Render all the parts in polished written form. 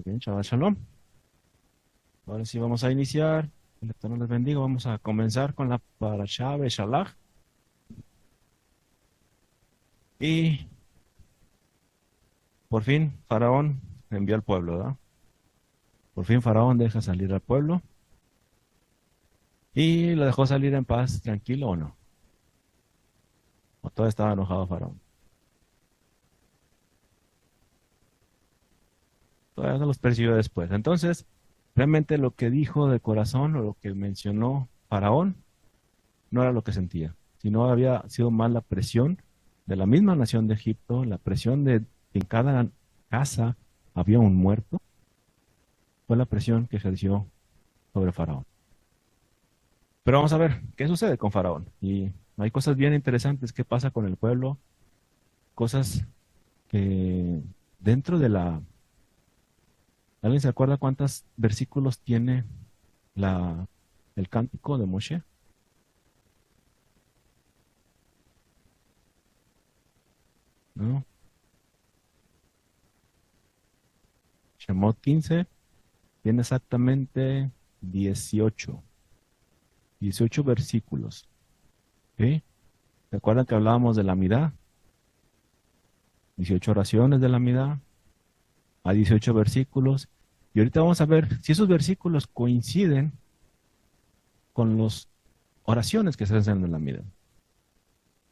Bien, Shabbat Shalom. Ahora sí vamos a iniciar. El Eterno les bendiga. Vamos a comenzar con la Parashá Beshalach. Y por fin Faraón envió al pueblo, ¿verdad? Por fin Faraón deja salir al pueblo. Y lo dejó salir en paz, tranquilo o no. O todavía estaba enojado Faraón. Todavía no los persiguió después. Entonces, realmente lo que dijo de corazón o lo que mencionó Faraón no era lo que sentía, sino había sido más la presión de la misma nación de Egipto, la presión de que en cada casa había un muerto, fue la presión que ejerció sobre Faraón. Pero vamos a ver qué sucede con Faraón. Y hay cosas bien interesantes que pasa con el pueblo, cosas que dentro de la... ¿Alguien se acuerda cuántos versículos tiene el cántico de Moshe? ¿No? Shemot 15 tiene exactamente 18 versículos. ¿Sí? ¿Se acuerdan que hablábamos de la Midá? 18 oraciones de la Midá, a 18 versículos. Y ahorita vamos a ver si esos versículos coinciden con las oraciones que se hacen en la Midá.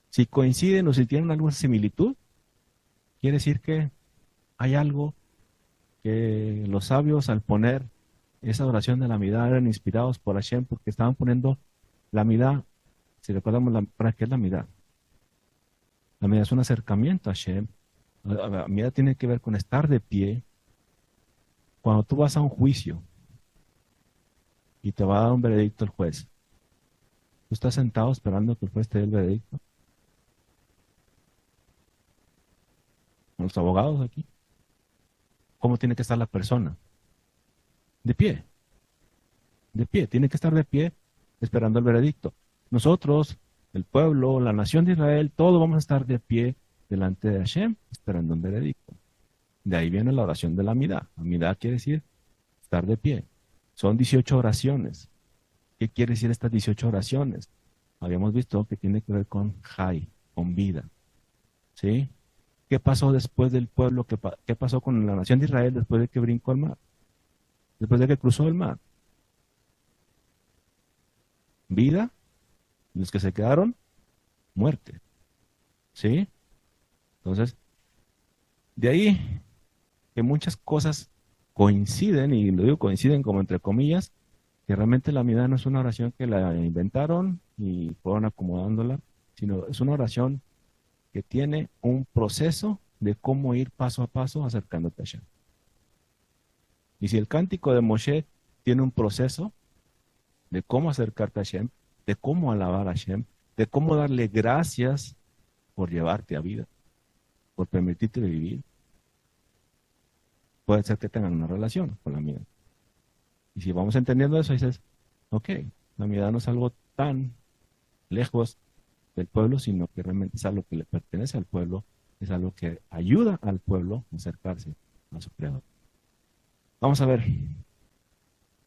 Si coinciden o si tienen alguna similitud, quiere decir que hay algo que los sabios al poner esa oración de la Midá eran inspirados por Hashem porque estaban poniendo la Midá. Si recordamos, ¿para qué es la Midá? La Midá es un acercamiento a Hashem. La Midá tiene que ver con estar de pie. Cuando tú vas a un juicio y te va a dar un veredicto el juez, tú estás sentado esperando que el juez te dé el veredicto. Los abogados aquí. ¿Cómo tiene que estar la persona? De pie. De pie. Tiene que estar de pie esperando el veredicto. Nosotros, el pueblo, la nación de Israel, todos vamos a estar de pie delante de Hashem esperando un veredicto. De ahí viene la oración de la Midá. La Midá quiere decir estar de pie. Son 18 oraciones. ¿Qué quiere decir estas 18 oraciones? Habíamos visto que tiene que ver con Jai, con vida. ¿Sí? ¿Qué pasó después del pueblo? ¿Qué pasó con la nación de Israel después de que brincó el mar? Después de que cruzó el mar. Vida. Los que se quedaron, muerte. ¿Sí? Entonces, de ahí que muchas cosas coinciden, y lo digo coinciden como entre comillas, que realmente la Midá no es una oración que la inventaron y fueron acomodándola, sino es una oración que tiene un proceso de cómo ir paso a paso acercándote a Hashem. Y si el cántico de Moshe tiene un proceso de cómo acercarte a Hashem, de cómo alabar a Hashem, de cómo darle gracias por llevarte a vida, por permitirte vivir, puede ser que tengan una relación con la Midá. Y si vamos entendiendo eso, dices, ok, la Midá no es algo tan lejos del pueblo, sino que realmente es algo que le pertenece al pueblo, es algo que ayuda al pueblo a acercarse a su creador. Vamos a ver.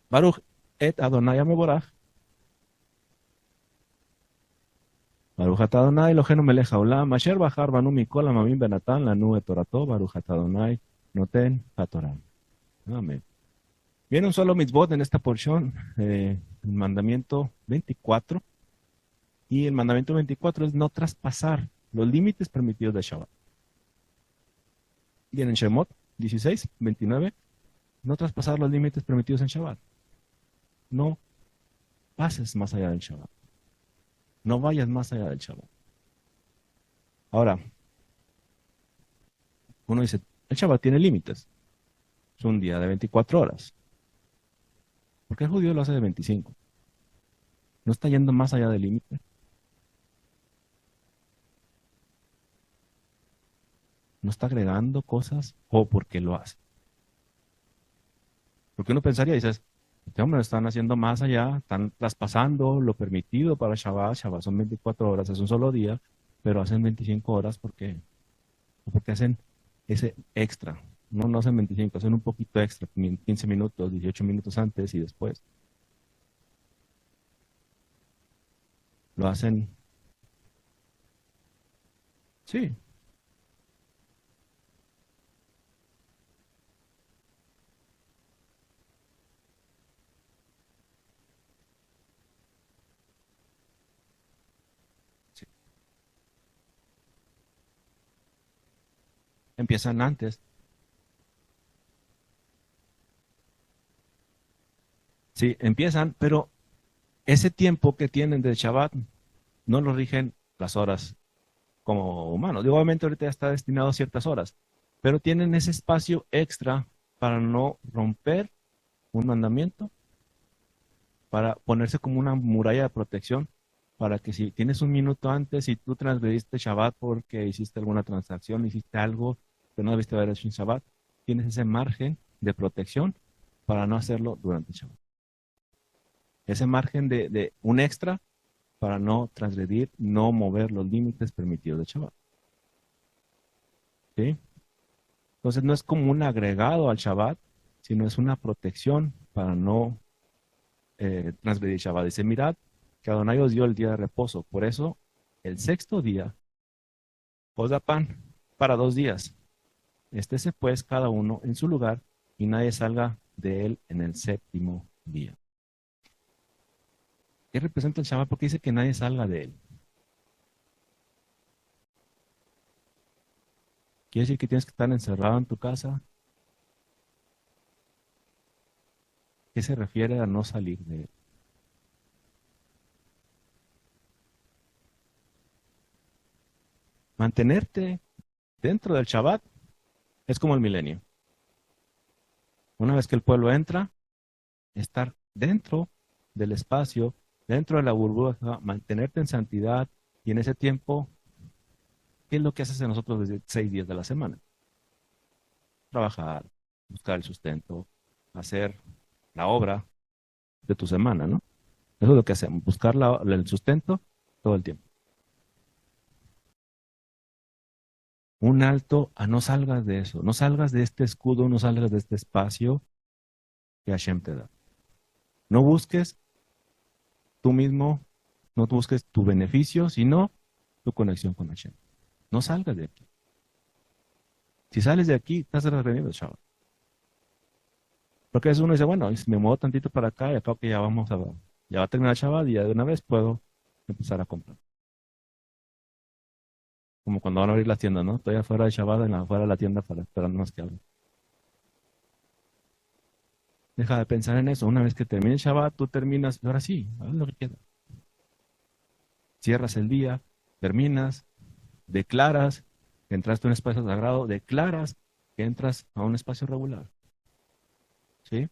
Baruch et Adonai Ameborach. Baruch atah Adonai Eloheinu melech haolam, asher bachar banu mikol hamamim benatan lanu et torato, Baruch atah Adonai noten hatorah. Amén. Viene un solo mitzvot en esta porción, el mandamiento 24. Y el mandamiento 24 es no traspasar los límites permitidos de Shabbat. Y en Shemot 16, 29, no traspasar los límites permitidos en Shabbat. No pases más allá del Shabbat. No vayas más allá del Shabbat. Ahora, uno dice, el Shabbat tiene límites. Es un día de 24 horas. ¿Por qué el judío lo hace de 25? ¿No está yendo más allá del límite? ¿No está agregando cosas o porque lo hace? Porque uno pensaría, dices, este hombre lo están haciendo más allá, están traspasando lo permitido para Shabbat. Shabbat son 24 horas, es un solo día, pero hacen 25 horas porque hacen ese extra. no hacen 25, hacen un poquito extra, 15 minutos, 18 minutos antes y después. Lo hacen, sí, sí. Empiezan antes. Sí, empiezan, pero ese tiempo que tienen de Shabbat no lo rigen las horas como humanos. Digo, obviamente ahorita ya está destinado a ciertas horas, pero tienen ese espacio extra para no romper un mandamiento, para ponerse como una muralla de protección, para que si tienes un minuto antes y tú transgrediste Shabbat porque hiciste alguna transacción, hiciste algo que no debiste haber hecho en Shabbat, tienes ese margen de protección para no hacerlo durante Shabbat. Ese margen de un extra para no transgredir, no mover los límites permitidos de Shabbat. ¿Sí? Entonces no es como un agregado al Shabbat, sino es una protección para no transgredir Shabbat. Dice, mirad que Adonai os dio el día de reposo. Por eso, el sexto día os da pan para 2 días. Estése pues cada uno en su lugar y nadie salga de él en el séptimo día. ¿Qué representa el Shabbat? Porque dice que nadie salga de él. ¿Quiere decir que tienes que estar encerrado en tu casa? ¿Qué se refiere a no salir de él? Mantenerte dentro del Shabbat es como el milenio. Una vez que el pueblo entra, estar dentro del espacio, dentro de la burbuja, mantenerte en santidad y en ese tiempo, ¿qué es lo que haces en nosotros desde 6 días de la semana? Trabajar, buscar el sustento, hacer la obra de tu semana, ¿no? Eso es lo que hacemos, buscar el sustento todo el tiempo. Un alto a no salgas de eso, no salgas de este escudo, no salgas de este espacio que Hashem te da. No busques tú mismo, no busques tu beneficio, sino tu conexión con Hashem. No salgas de aquí. Si sales de aquí, estás reprimido, chaval. Porque eso uno dice, bueno, si me muevo tantito para acá y acá que ya va a terminar el chaval y ya de una vez puedo empezar a comprar. Como cuando van a abrir las tiendas, ¿no? Estoy afuera de Shabbat, afuera de la tienda para esperando más que abran. Deja de pensar en eso. Una vez que termine el Shabbat, tú terminas, y ahora sí, haz lo que quieras. Cierras el día, terminas, declaras que entraste a un espacio sagrado, declaras que entras a un espacio regular. ¿Sí?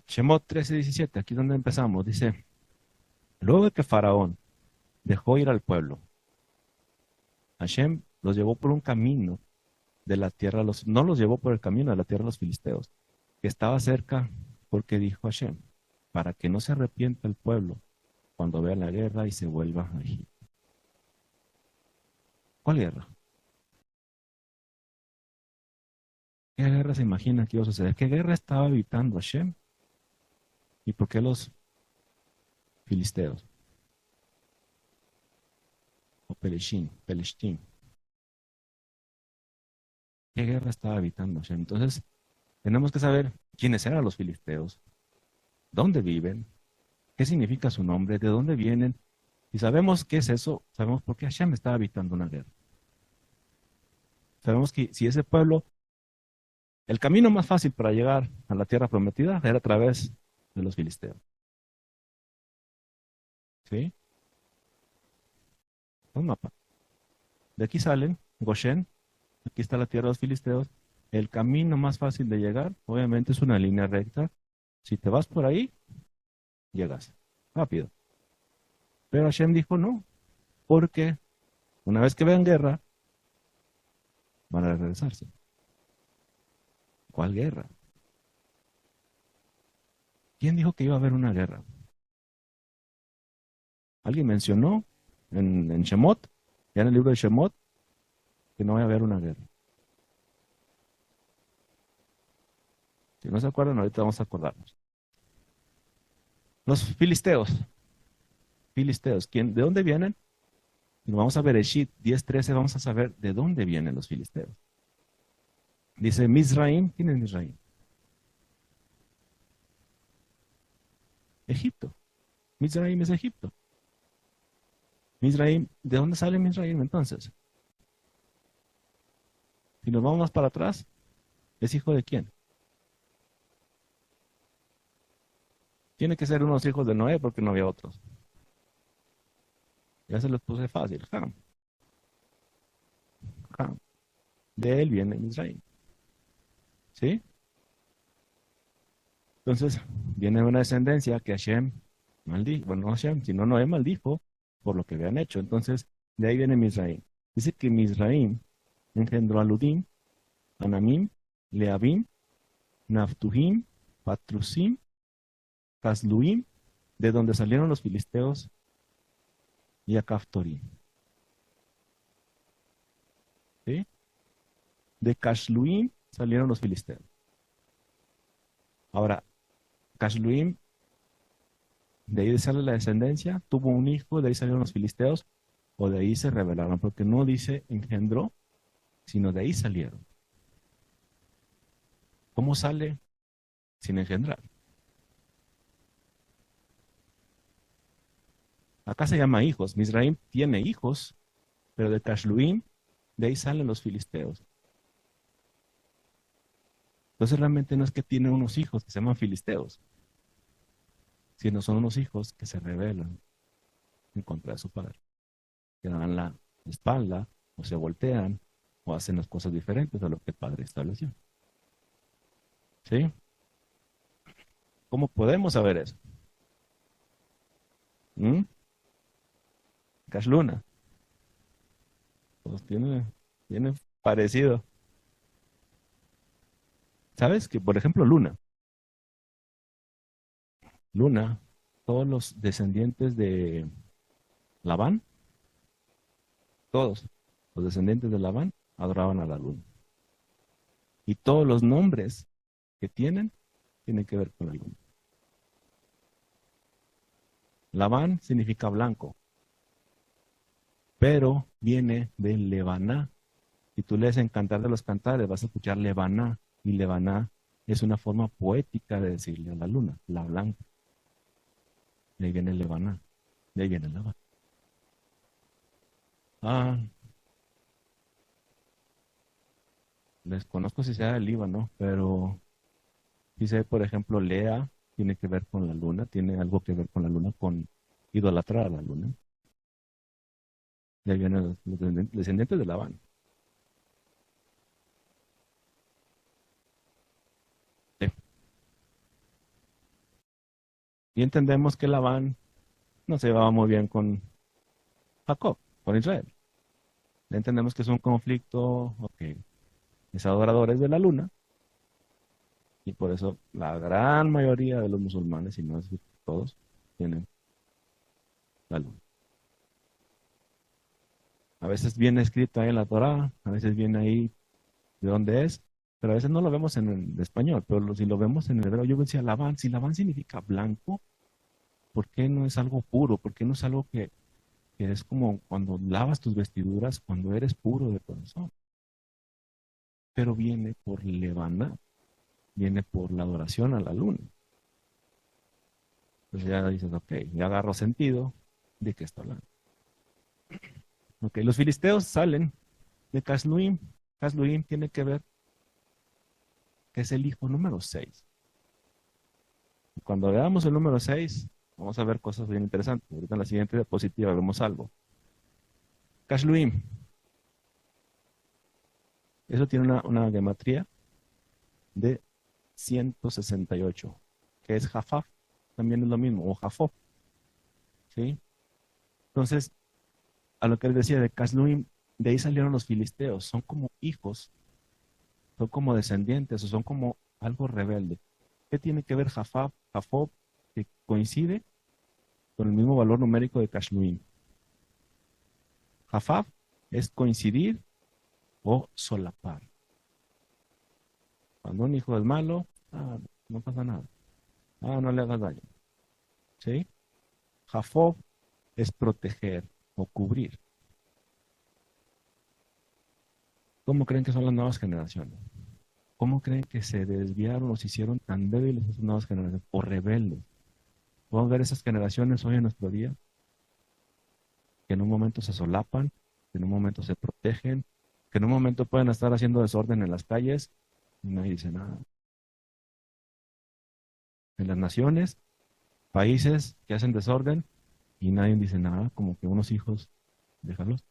Shemot 13:17, aquí es donde empezamos. Dice, luego de que Faraón dejó ir al pueblo, Hashem los llevó por un camino de la tierra, no los llevó por el camino de la tierra de los filisteos, que estaba cerca, porque dijo Hashem, para que no se arrepienta el pueblo cuando vea la guerra y se vuelva a Egipto. ¿Cuál guerra? ¿Qué guerra se imagina que iba a suceder? ¿Qué guerra estaba evitando Hashem? ¿Y por qué los filisteos? O Peleshín. ¿Qué guerra estaba evitando Hashem? Entonces, tenemos que saber quiénes eran los filisteos, dónde viven, qué significa su nombre, de dónde vienen. Y sabemos qué es eso, sabemos por qué Hashem estaba evitando una guerra. Sabemos que si ese pueblo, el camino más fácil para llegar a la tierra prometida era a través de los filisteos. ¿Sí? Un mapa. De aquí salen, Goshen, aquí está la tierra de los filisteos. El camino más fácil de llegar, obviamente, es una línea recta. Si te vas por ahí, llegas rápido. Pero Hashem dijo no, porque una vez que vean guerra, van a regresarse. ¿Cuál guerra? ¿Quién dijo que iba a haber una guerra? ¿Alguien mencionó en Shemot, ya en el libro de Shemot, que no va a haber una guerra? Si no se acuerdan, ahorita vamos a acordarnos. Los filisteos. Filisteos, ¿de dónde vienen? Y vamos a ver Bereshit 10:13, vamos a saber de dónde vienen los filisteos. Dice Mizraim, ¿quién es Mizraim? Egipto. Mizraim es Egipto. Mizraim, ¿de dónde sale Mizraim entonces? Si nos vamos más para atrás, ¿es hijo de quién? Tiene que ser unos hijos de Noé porque no había otros. Ya se los puse fácil. Ham. Ham. De él viene Mizraim. ¿Sí? Entonces, viene una descendencia que Hashem maldijo. Bueno, no Hashem, sino Noé maldijo por lo que habían hecho. Entonces, de ahí viene Mizraim. Dice que Mizraim engendró a Ludim, Anamim, Leabim, Naftuhim, Patrusim, Casluim, de donde salieron los filisteos, y a Caftorim. ¿Sí? De Casluim salieron los filisteos. Ahora, Casluim, de ahí sale la descendencia, tuvo un hijo, de ahí salieron los filisteos, o de ahí se rebelaron, porque no dice engendró, sino de ahí salieron. ¿Cómo sale sin engendrar? Acá se llama hijos. Mizraim tiene hijos, pero de Casluim, de ahí salen los filisteos. Entonces realmente no es que tiene unos hijos que se llaman filisteos, sino son unos hijos que se rebelan en contra de su padre, que dan la espalda, o se voltean, o hacen las cosas diferentes a lo que el padre estableció. ¿Sí? ¿Cómo podemos saber eso? ¿Mm? Cash Luna. Pues tiene parecido. ¿Sabes? Que, por ejemplo, Luna, todos los descendientes de Labán, todos los descendientes de Labán adoraban a la luna. Y todos los nombres que tienen que ver con la luna. Labán significa blanco, pero viene de Lebaná. Si tú lees en Cantar de los Cantares, vas a escuchar Lebaná, y Lebaná es una forma poética de decirle a la luna, la blanca. De ahí viene Lebaná, de ahí viene Labán. Ah, desconozco si sea del Líbano, pero dice, por ejemplo, Lea tiene que ver con la luna, tiene algo que ver con la luna, con idolatrar a la luna. De ahí vienen los descendientes de Labán. Sí. Y entendemos que Labán no se llevaba muy bien con Jacob, con Israel. Entendemos que es un conflicto, ok, es adoradores de la luna, y por eso la gran mayoría de los musulmanes, y no es decir todos, tienen la luna. A veces viene escrito ahí en la Torá, a veces viene ahí de dónde es, pero a veces no lo vemos en el español, pero si lo vemos en el hebreo, yo decía Labán, si Labán significa blanco, ¿por qué no es algo puro? ¿Por qué no es algo que es como cuando lavas tus vestiduras, cuando eres puro de corazón? Pero viene por Lebaná, viene por la adoración a la luna. Entonces ya dices, ok, ya agarro sentido de qué está hablando. Ok, los filisteos salen de Casluim. Casluim tiene que ver que es el hijo número 6. Cuando veamos el número 6, vamos a ver cosas bien interesantes. Ahorita en la siguiente diapositiva vemos algo. Casluim, eso tiene una gematría de 168, que es Jafaf, también es lo mismo, o Jafob. ¿Sí? Entonces, a lo que él decía de Casluim, de ahí salieron los filisteos, son como hijos, son como descendientes, o son como algo rebelde. ¿Qué tiene que ver Jafab, Jafob, que coincide con el mismo valor numérico de Casluim? Jafab es coincidir o solapar. Cuando un hijo es malo, Ah, no pasa nada. Ah, no le hagas daño. ¿Sí? Jafob es proteger o cubrir. ¿Cómo creen que son las nuevas generaciones? ¿Cómo creen que se desviaron o se hicieron tan débiles esas nuevas generaciones o rebeldes? Podemos ver esas generaciones hoy en nuestro día, que en un momento se solapan, que en un momento se protegen, que en un momento pueden estar haciendo desorden en las calles y nadie dice nada. En las naciones, países que hacen desorden y nadie dice nada, como que unos hijos, déjalos.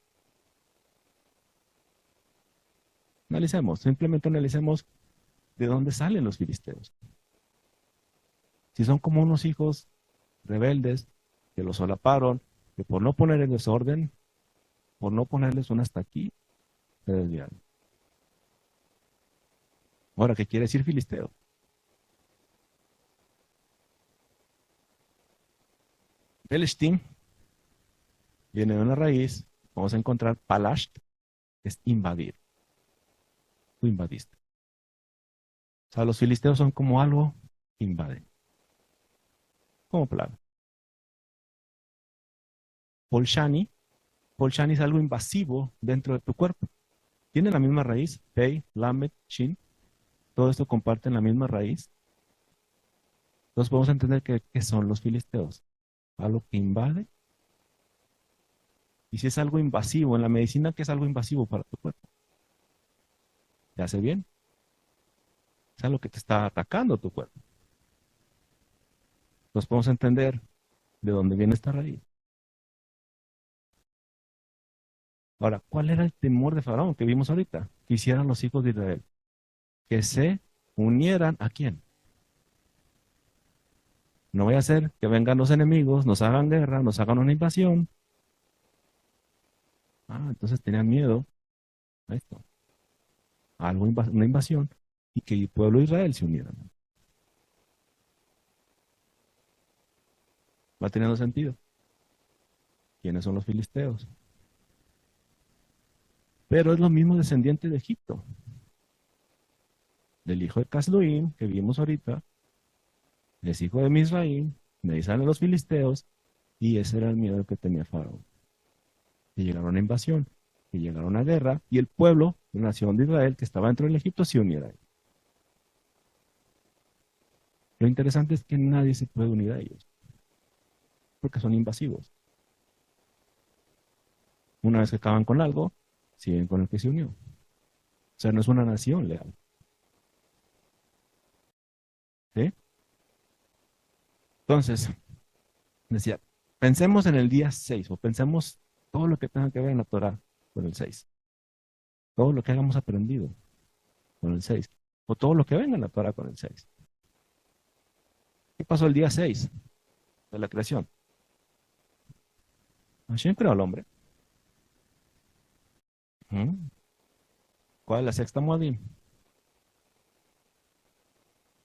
Analicemos, simplemente analicemos de dónde salen los filisteos. Si son como unos hijos rebeldes que los solaparon, que por no poner en desorden, por no ponerles un hasta aquí, se desviaron. Ahora, ¿qué quiere decir filisteo? Pelishtim viene de una raíz, vamos a encontrar palasht, que es invadir. Tú invadiste. O sea, los filisteos son como algo que invaden, como plaga. Polshani, Polshani es algo invasivo dentro de tu cuerpo. Tiene la misma raíz, Pei, Lamed, Shin, todo esto comparten la misma raíz. Entonces podemos entender que son los filisteos. Algo que invade. Y si es algo invasivo, en la medicina, ¿qué es algo invasivo para tu cuerpo? ¿Te hace bien? Es algo que te está atacando tu cuerpo. Entonces podemos entender de dónde viene esta raíz. Ahora, ¿cuál era el temor de Faraón que vimos ahorita? Que hicieran los hijos de Israel. Que se unieran a quién. No voy a hacer que vengan los enemigos, nos hagan guerra, nos hagan una invasión. Ah, entonces tenían miedo a esto, a algo, una invasión, y que el pueblo de Israel se uniera. Va teniendo sentido. ¿Quiénes son los filisteos? Pero es lo mismo descendiente de Egipto, del hijo de Casluim, que vimos ahorita, es hijo de Misraim, de ahí salen los filisteos, y ese era el miedo que tenía Faraón. Que llegara una invasión, que llegara una guerra, y el pueblo, la nación de Israel, que estaba dentro del Egipto, se uniera a él. Lo interesante es que nadie se puede unir a ellos, porque son invasivos. Una vez que acaban con algo, siguen con el que se unió. O sea, no es una nación leal. ¿Sí? Entonces, decía, pensemos en el día 6 o pensemos todo lo que tenga que ver en la Torah con el 6. Todo lo que hayamos aprendido con el 6. O todo lo que venga en la Torah con el 6. ¿Qué pasó el día 6 de la creación? Hashem creó al hombre. ¿Mm? ¿Cuál es la sexta Moadim?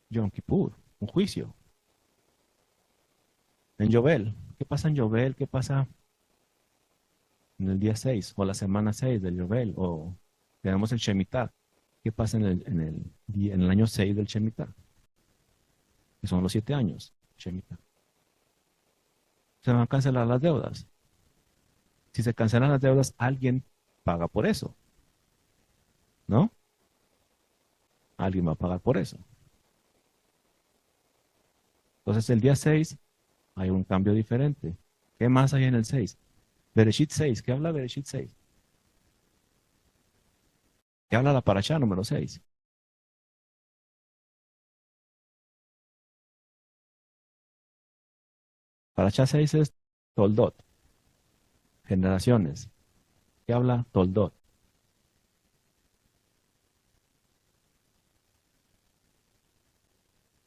Yom Kippur, un juicio. En Yobel. ¿Qué pasa en Yobel? ¿Qué pasa en el día 6 o la semana 6 del Yobel? O tenemos el Shemitah. ¿Qué pasa en el año 6 del Shemitah? Que son los 7 años. Shemitah. Se van a cancelar las deudas. Si se cancelan las deudas, alguien paga por eso, ¿no? Alguien va a pagar por eso. Entonces, el día 6 hay un cambio diferente. ¿Qué más hay en el 6? Bereshit 6. ¿Qué habla Bereshit 6? ¿Qué habla la parashá número 6? Parashá 6 es Toldot, generaciones. ¿Qué habla Toldot?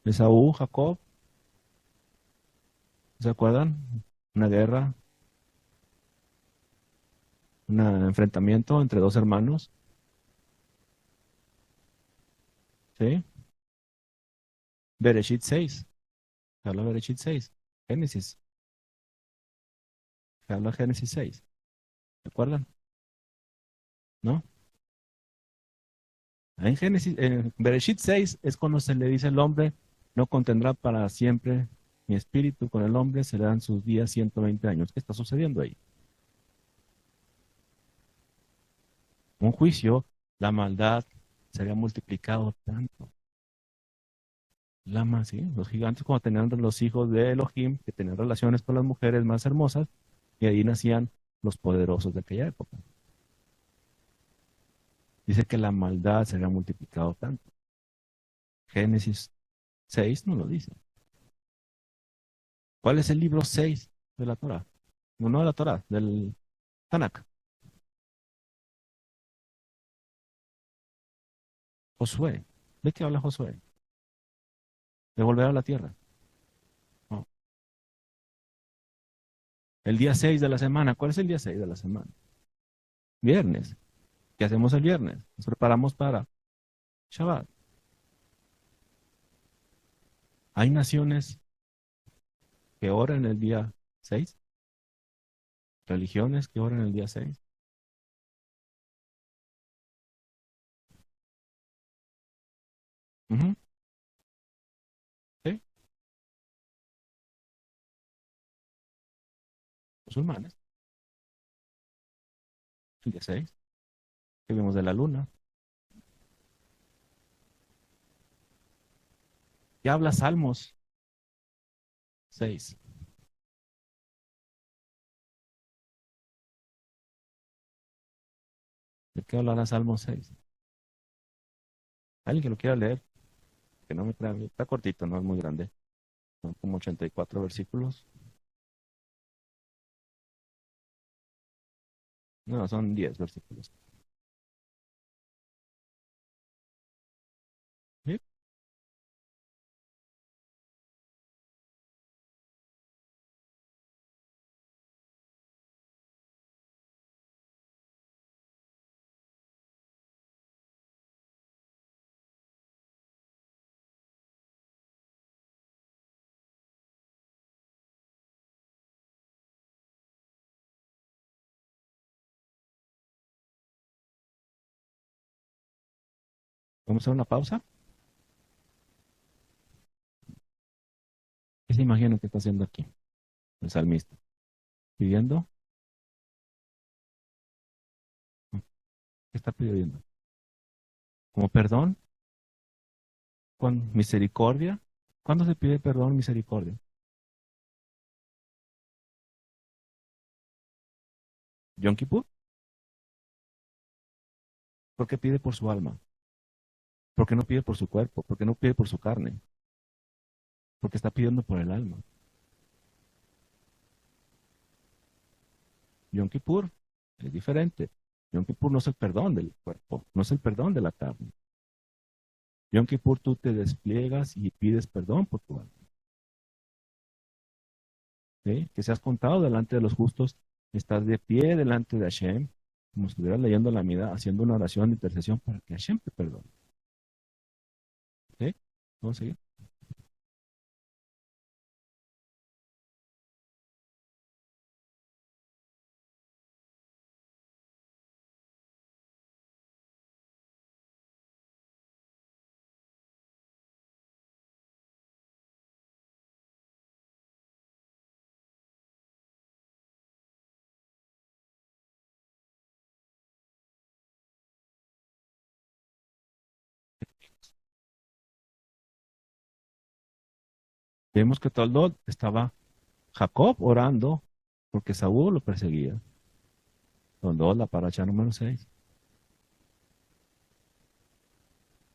Esaú, Jacob, ¿se acuerdan? Una guerra, un enfrentamiento entre dos hermanos, ¿sí? Bereshit 6. ¿Qué habla Bereshit 6? Génesis. ¿Qué habla Génesis 6? ¿Se acuerdan? ¿No? En Génesis, en Bereshit 6 es cuando se le dice al hombre, no contendrá para siempre mi espíritu con el hombre, serán sus días 120 años. ¿Qué está sucediendo ahí? Un juicio, la maldad se había multiplicado tanto. Lama, sí, los gigantes cuando tenían los hijos de Elohim, que tenían relaciones con las mujeres más hermosas, y ahí nacían los poderosos de aquella época. Dice que la maldad se había multiplicado tanto. Génesis 6 no lo dice. ¿Cuál es el libro 6 de la Torah? No de la Torah, del Tanakh. Josué. ¿De qué habla Josué? De volver a la tierra. No. El día 6 de la semana. ¿Cuál es el día 6 de la semana? Viernes. ¿Qué hacemos el viernes? Nos preparamos para Shabbat. Hay naciones que oran el día 6, religiones que oran el día 6. Ujú, sí, musulmanes, el día 6, que vimos de la luna. ¿Qué habla Salmos 6? ¿De qué habla Salmos 6? Alguien que lo quiera leer, que no me crea, está cortito, no es muy grande. Son como 84 versículos. No, son 10 versículos. ¿Sí? Vamos a hacer una pausa. ¿Qué se imagina que está haciendo aquí el salmista? ¿Pidiendo? ¿Qué está pidiendo? ¿Como perdón? ¿Con misericordia? ¿Cuándo se pide perdón, misericordia? ¿Yom Kippur? ¿Por qué pide por su alma? ¿Por qué no pide por su cuerpo? ¿Por qué no pide por su carne? Porque está pidiendo por el alma. Yom Kippur es diferente. Yom Kippur no es el perdón del cuerpo, no es el perdón de la carne. Yom Kippur tú te despliegas y pides perdón por tu alma. ¿Sí? Que seas contado delante de los justos, estás de pie delante de Hashem, como si estuvieras leyendo la Mida, haciendo una oración de intercesión para que Hashem te perdone. ¿Sí? ¿Vamos a seguir? Vemos que Toldot estaba Jacob orando porque Saúl lo perseguía. Toldot, la paracha número 6.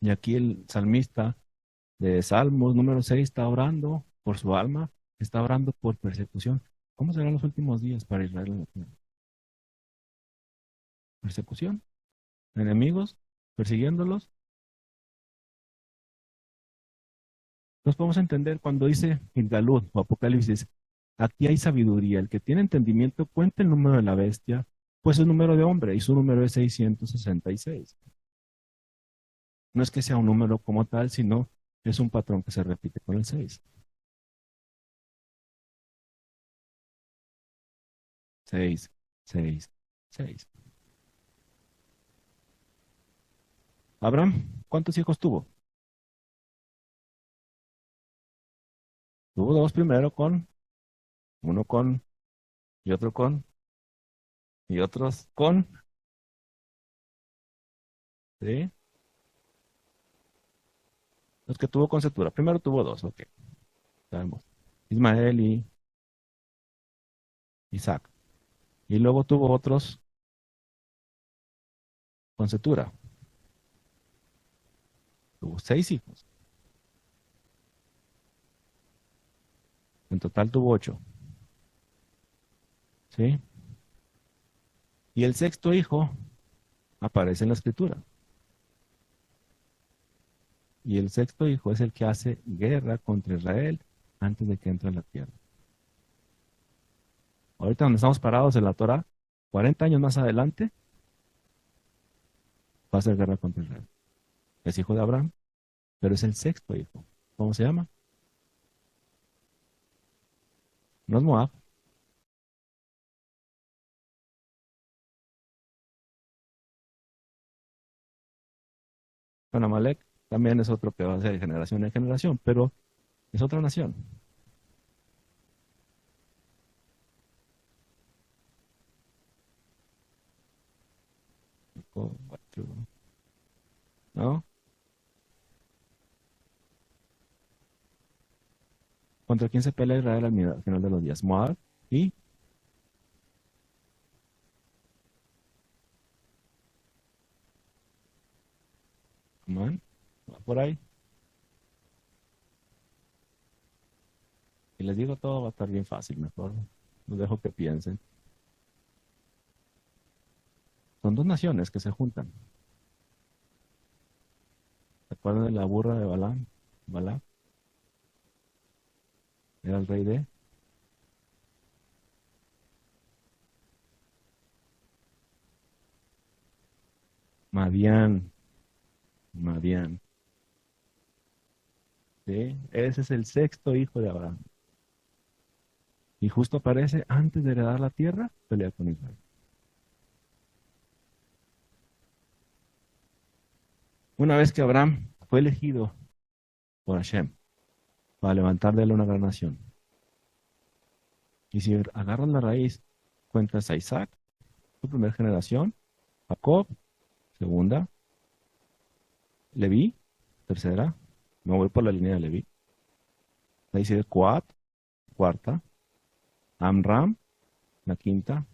Y aquí el salmista de Salmos número 6 está orando por su alma, está orando por persecución. ¿Cómo serán los últimos días para Israel en la tierra? Persecución, enemigos, persiguiéndolos. Nos podemos entender cuando dice Gilgalud o Apocalipsis, aquí hay sabiduría, el que tiene entendimiento cuenta el número de la bestia, pues es número de hombre y su número es 666. No es que sea un número como tal, sino es un patrón que se repite con el 6. 6, 6, 6. Abraham, ¿cuántos hijos tuvo? Tuvo dos primero uno con, y otro con, y otros con, ¿sí? Los que tuvo con Setura. Primero tuvo dos, ok, sabemos. Ismael y Isaac. Y luego tuvo otros con Setura. Tuvo seis hijos. En total tuvo ocho, ¿sí? Y el sexto hijo aparece en la escritura. Y el sexto hijo es el que hace guerra contra Israel antes de que entre a la tierra. Ahorita donde estamos parados en la Torah, 40 años más adelante, va a hacer guerra contra Israel. Es hijo de Abraham, pero es el sexto hijo. ¿Cómo se llama? No es Moab. Con Amalek también es otro que va a ser de generación en generación, pero es otra nación. ¿No? ¿Contra quién se pelea Israel al final de los días? Moab y Amán. Va por ahí. Y les digo todo va a estar bien fácil, mejor. Los dejo que piensen. Son dos naciones que se juntan. ¿Se acuerdan de la burra de Balaam? Balaam era el rey de Madián. Madián. ¿Sí? Ese es el sexto hijo de Abraham. Y justo aparece antes de heredar la tierra, pelea con Israel. Una vez que Abraham fue elegido por Hashem para levantar de él una gran nación. Y si agarran la raíz, cuentas a Isaac, su primera generación, Jacob, segunda, Leví, tercera, me voy por la línea de Leví. Ahí sigue Coat, cuarta, Amram, la quinta,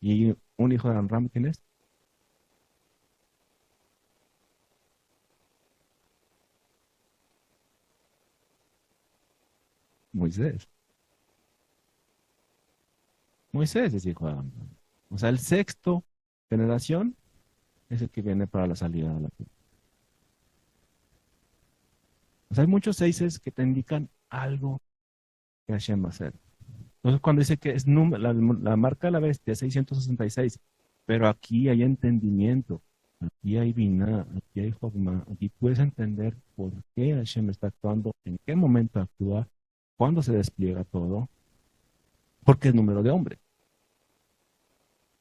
y un hijo de Amram, ¿quién es? Moisés. Moisés es hijo de Amram. O sea, el sexto generación es el que viene para la salida de la tierra. O sea, hay muchos seises que te indican algo que Hashem va a hacer. Entonces, cuando dice que es la marca de la bestia es 666, pero aquí hay entendimiento, aquí hay biná, aquí hay jogma, aquí puedes entender por qué Hashem está actuando, en qué momento actúa, cuándo se despliega todo, porque es número de hombre,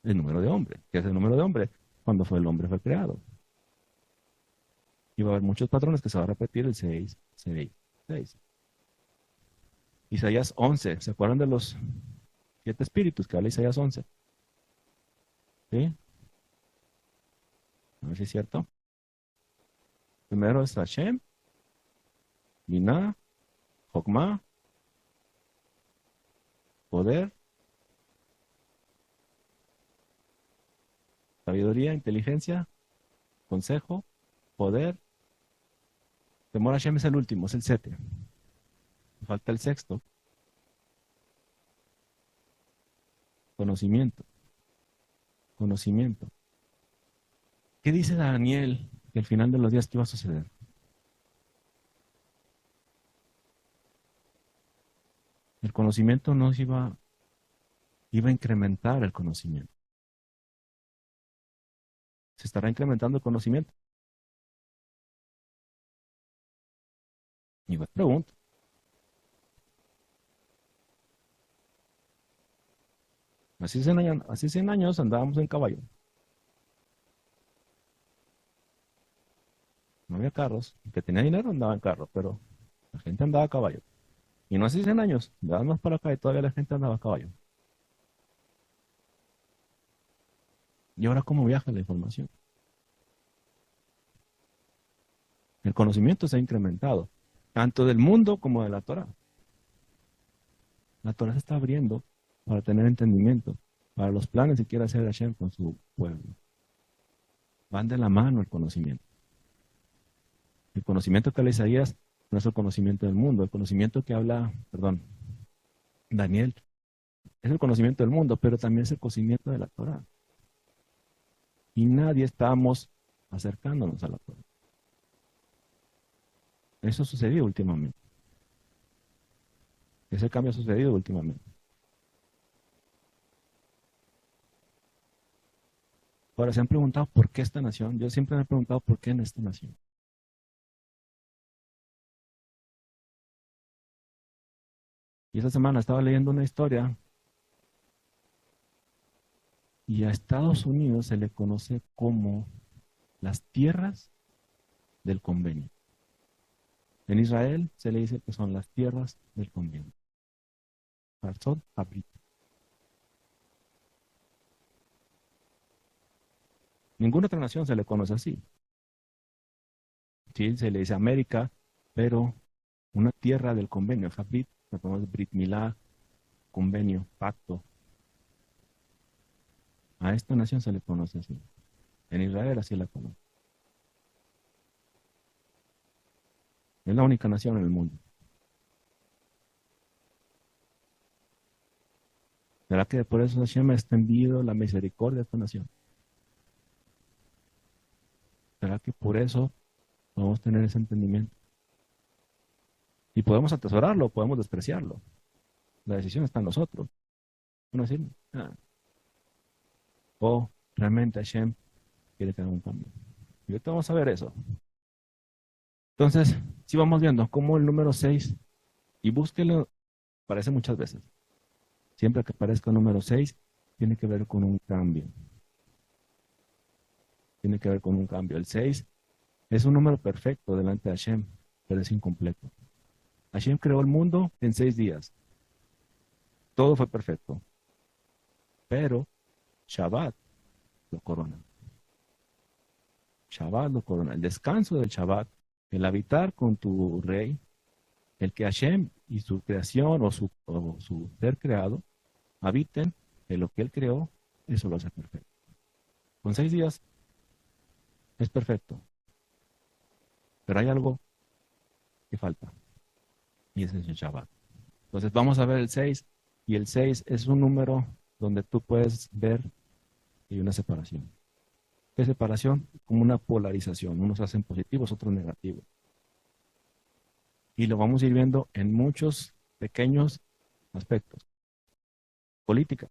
el número de hombre. ¿Qué es el número de hombre? Cuando fue el hombre fue creado. Y va a haber muchos patrones que se va a repetir el 6, 6, 6. Isaías 11, ¿se acuerdan de los siete espíritus que habla Isaías 11? ¿Sí? A ver si es cierto. Primero es Hashem, Binah, Jokmah, poder, sabiduría, inteligencia, consejo, poder. Temor a Hashem es el último, es el 7. Falta el sexto, conocimiento. Conocimiento. ¿Qué dice Daniel que al final de los días qué iba a suceder? El conocimiento no iba a incrementar el conocimiento. Se estará incrementando el conocimiento. Y yo pregunto, hace 100 años andábamos en caballo. había carros. El que tenía dinero andaba en carro, pero la gente andaba a caballo. Y no hace 100 años, nada más para acá y todavía la gente andaba a caballo. ¿Y ahora cómo viaja la información? El conocimiento se ha incrementado, tanto del mundo como de la Torah. La Torah se está abriendo para tener entendimiento, para los planes que quiere hacer Hashem con su pueblo. Van de la mano el conocimiento. El conocimiento que habla Isaías no es el conocimiento del mundo. El conocimiento que habla, perdón, Daniel, es el conocimiento del mundo, pero también es el conocimiento de la Torah. Y nadie estamos acercándonos a la Torah. Eso sucedió últimamente. Ese cambio ha sucedido últimamente. Ahora, se han preguntado por qué esta nación. Yo siempre me he preguntado por qué en esta nación. Y esta semana estaba leyendo una historia y a Estados Unidos se le conoce como las tierras del convenio. En Israel se le dice que son las tierras del convenio. Arzot Habrit. Ninguna otra nación se le conoce así. Sí, se le dice América, pero una tierra del convenio. Habrit, lo ponemos Brit Milá, convenio, pacto. A esta nación se le conoce así. En Israel así la conoce. Es la única nación en el mundo. ¿Será que por eso Hashem ha extendido la misericordia a esta nación? ¿Será que por eso podemos tener ese entendimiento? Y podemos atesorarlo, podemos despreciarlo. La decisión está en nosotros. Uno decir, o realmente Hashem quiere tener un cambio. Y ahorita vamos a ver eso. Entonces, si vamos viendo cómo el número 6, y búsquelo, aparece muchas veces. Siempre que aparezca el número 6, tiene que ver con un cambio. Tiene que ver con un cambio. El 6 es un número perfecto delante de Hashem, pero es incompleto. Hashem creó el mundo en 6 días. Todo fue perfecto. Pero Shabbat lo corona. Shabbat lo corona. El descanso del Shabbat, el habitar con tu rey, el que Hashem y su creación o su ser creado habiten en lo que él creó, eso lo hace perfecto. Con 6 días es perfecto. Pero hay algo que falta. Y ese es el Shabbat. Entonces vamos a ver el 6. Y el 6 es un número donde tú puedes ver que hay una separación. ¿Qué separación? Como una polarización. Unos hacen positivos, otros negativos. Y lo vamos a ir viendo en muchos pequeños aspectos. Política.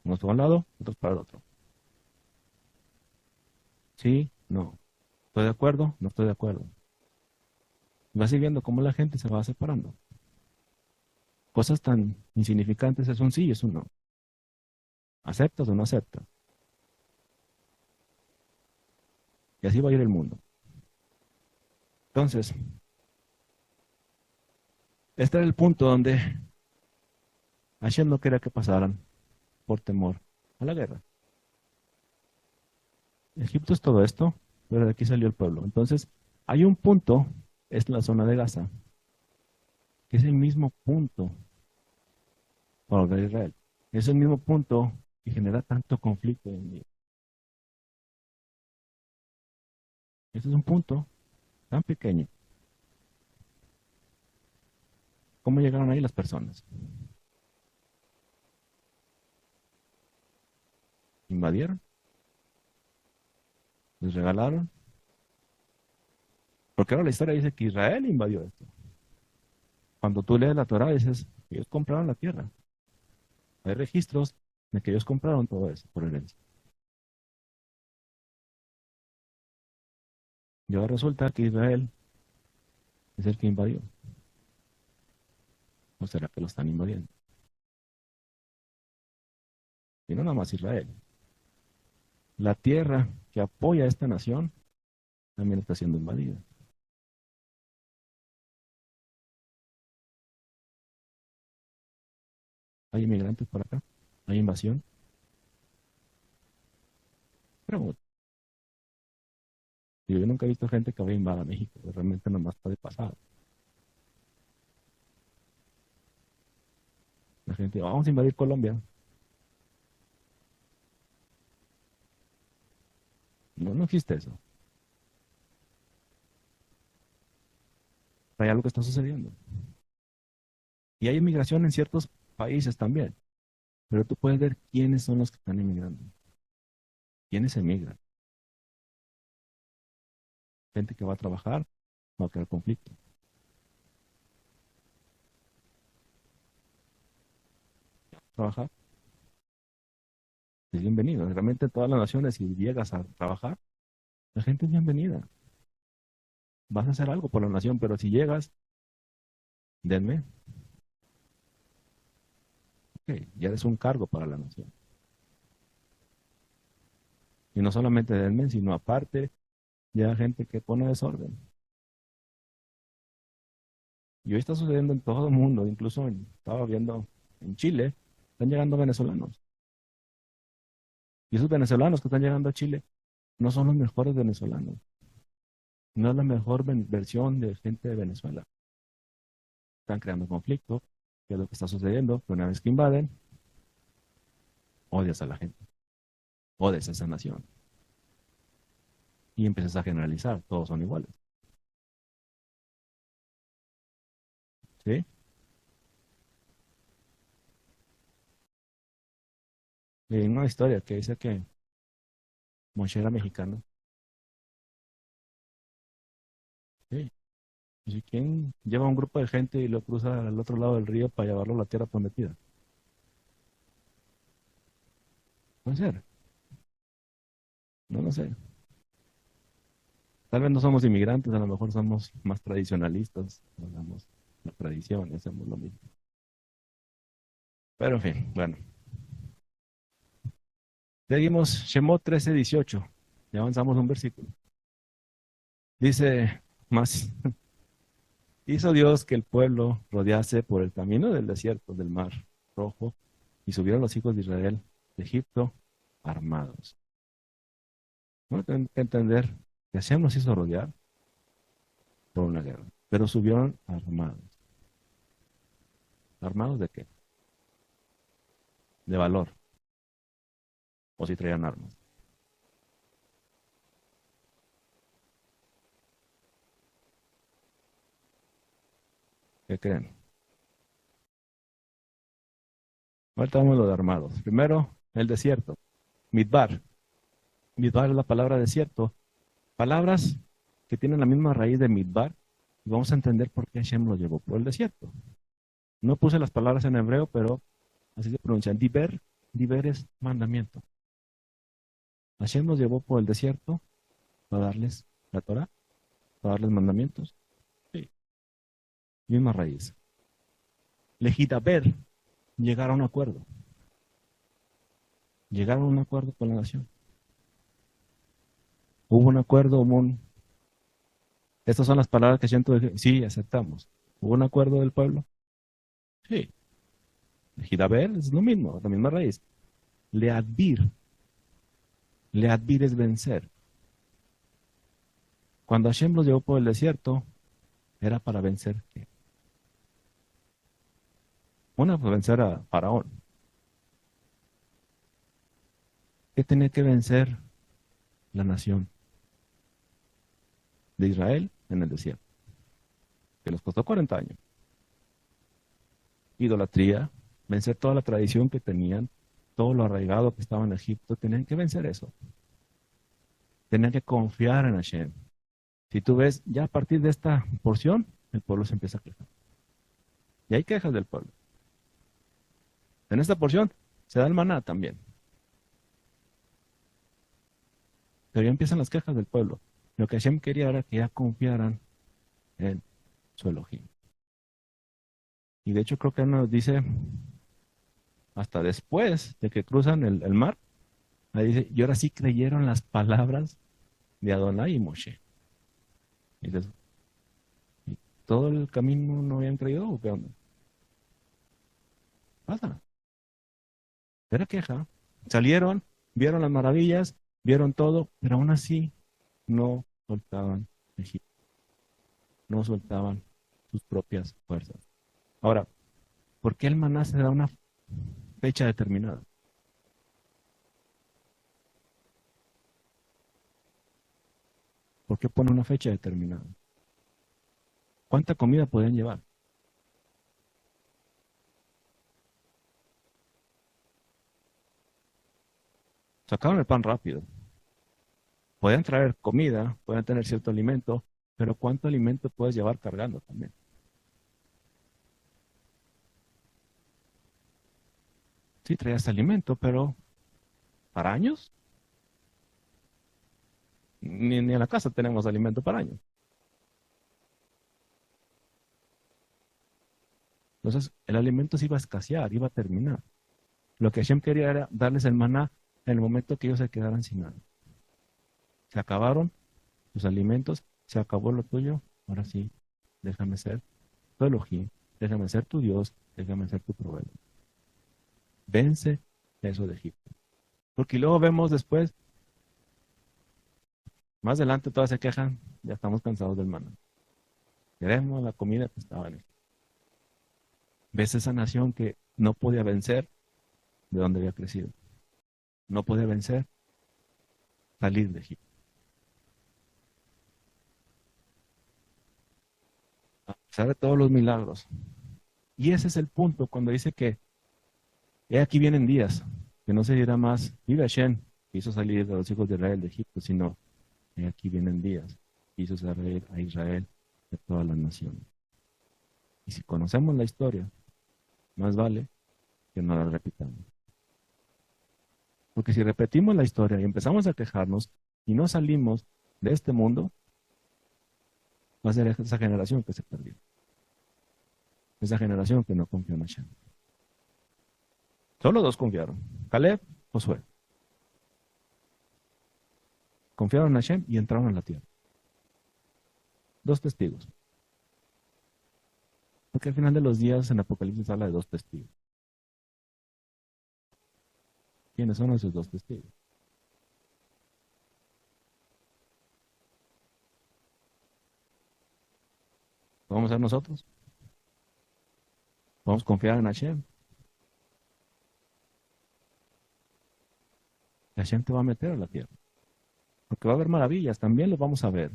Unos para un lado, otros para el otro. Sí, no. ¿Estoy de acuerdo? No estoy de acuerdo. Vas a ir viendo cómo la gente se va separando. Cosas tan insignificantes es un sí y es un no. ¿Aceptas o no aceptas? Y así va a ir el mundo. Entonces, este era el punto donde Hashem no quería que pasaran por temor a la guerra. Egipto es todo esto, pero de aquí salió el pueblo. Entonces, hay un punto, es la zona de Gaza, que es el mismo punto para Israel. Es el mismo punto que genera tanto conflicto en día. Este es un punto tan pequeño. ¿Cómo llegaron ahí las personas? ¿Invadieron? ¿Les regalaron? Porque ahora la historia dice que Israel invadió esto. Cuando tú lees la Torah dices, ellos compraron la tierra. Hay registros de que ellos compraron todo eso por herencia. Y ahora resulta que Israel es el que invadió. ¿O será que lo están invadiendo? Y no nada más Israel. La tierra que apoya a esta nación también está siendo invadida. ¿Hay inmigrantes por acá? ¿Hay invasión? Pregunto. Yo nunca he visto gente que vaya a invadir a México, realmente nomás está de pasada. La gente, vamos a invadir Colombia. No, no existe eso. Hay algo que está sucediendo. Y hay inmigración en ciertos países también. Pero tú puedes ver quiénes son los que están inmigrando. ¿Quiénes emigran? Gente que va a trabajar, va a crear conflicto. Trabajar es bienvenido. Realmente en todas las naciones, si llegas a trabajar, la gente es bienvenida. Vas a hacer algo por la nación, pero si llegas, denme, ok, ya eres un cargo para la nación. Y no solamente denme, sino aparte, ya gente que pone desorden. Y hoy está sucediendo en todo el mundo, incluso estaba viendo en Chile, están llegando venezolanos. Y esos venezolanos que están llegando a Chile no son los mejores venezolanos. No es la mejor versión de gente de Venezuela. Están creando conflicto, que es lo que está sucediendo, que una vez que invaden, odias a la gente, odias a esa nación. Y empiezas a generalizar, todos son iguales. ¿Sí? Y hay una historia que dice que Moshe era mexicano. ¿Sí? ¿Y quién lleva un grupo de gente y lo cruza al otro lado del río para llevarlo a la tierra prometida? Puede ser, no lo sé. Tal vez no somos inmigrantes, a lo mejor somos más tradicionalistas, hablamos la tradición y hacemos lo mismo. Pero en fin, bueno. Seguimos, Shemot 13:18. Ya avanzamos un versículo. Dice más, hizo Dios que el pueblo rodease por el camino del desierto del mar rojo y subieron los hijos de Israel de Egipto armados. Bueno, tenemos que entender que Hashem nos hizo rodear por una guerra, pero subieron armados. ¿Armados de qué? De valor, o si traían armas. ¿Qué creen? Ahorita vamos a lo de armados. Primero, el desierto. Midbar. Midbar es la palabra desierto. Palabras que tienen la misma raíz de Midbar. Y vamos a entender por qué Hashem lo llevó por el desierto. No puse las palabras en hebreo, pero así se pronuncian. Diber, diber es mandamiento. Hashem los llevó por el desierto para darles la Torah, para darles mandamientos. Sí, misma raíz. Legidaber, llegar a un acuerdo. Llegaron a un acuerdo con la nación. Hubo un acuerdo, estas son las palabras que siento, sí, aceptamos. ¿Hubo un acuerdo del pueblo? Sí. Legidaber es lo mismo, la misma raíz. Leadbir. Leadbir es vencer. Cuando Hashem los llevó por el desierto, era para vencer ¿qué? Una, pues vencer a Faraón. ¿Qué tenía que vencer la nación de Israel en el desierto? Que les costó 40 años. Idolatría, vencer toda la tradición que tenían, todo lo arraigado que estaba en Egipto, tenían que vencer eso. Tenían que confiar en Hashem. Si tú ves, ya a partir de esta porción, el pueblo se empieza a quejar. Y hay quejas del pueblo. En esta porción se da el maná también. Pero ya empiezan las quejas del pueblo. Lo que Hashem quería era que ya confiaran en su Elohim. Y de hecho creo que nos dice, hasta después de que cruzan el mar, ahí dice, y ahora sí creyeron las palabras de Adonai y Moshe. Y dices, ¿y todo el camino no habían creído o qué onda? Pasa. Era queja. Salieron, vieron las maravillas, vieron todo, pero aún así no soltaban Egipto, no soltaban sus propias fuerzas. Ahora, ¿por qué el maná se da una fecha determinada? ¿Por qué pone una fecha determinada? ¿Cuánta comida podían llevar? Sacaron el pan rápido. Podían traer comida, podían tener cierto alimento, pero ¿cuánto alimento puedes llevar cargando también? Sí, traías alimento, pero ¿para años? Ni en la casa tenemos alimento para años. Entonces, el alimento se iba a escasear, iba a terminar. Lo que Hashem quería era darles el maná en el momento que ellos se quedaran sin nada. Se acabaron tus alimentos, se acabó lo tuyo, ahora sí, déjame ser tu Elohim, déjame ser tu Dios, déjame ser tu proveedor. Vence eso de Egipto. Porque luego vemos después, más adelante todas se quejan, ya estamos cansados del maná. Queremos la comida que estaba en Egipto. Ves esa nación que no podía vencer de donde había crecido. No podía vencer, salir de Egipto. A pesar de todos los milagros. Y ese es el punto cuando dice que he aquí vienen días, que no se dirá más, vive Hashem, que hizo salir a los hijos de Israel de Egipto, sino he aquí vienen días, que hizo salir a Israel de todas las naciones. Y si conocemos la historia, más vale que no la repitamos. Porque si repetimos la historia y empezamos a quejarnos y no salimos de este mundo, va a ser esa generación que se perdió. Esa generación que no confió en Hashem. Solo dos confiaron, Caleb, Josué. Confiaron en Hashem y entraron en la tierra. Dos testigos. Porque al final de los días en Apocalipsis habla de dos testigos. ¿Quiénes son esos dos testigos? ¿Vamos a ser nosotros? ¿Vamos a confiar en Hashem? Hashem te va a meter a la tierra. Porque va a haber maravillas, también lo vamos a ver.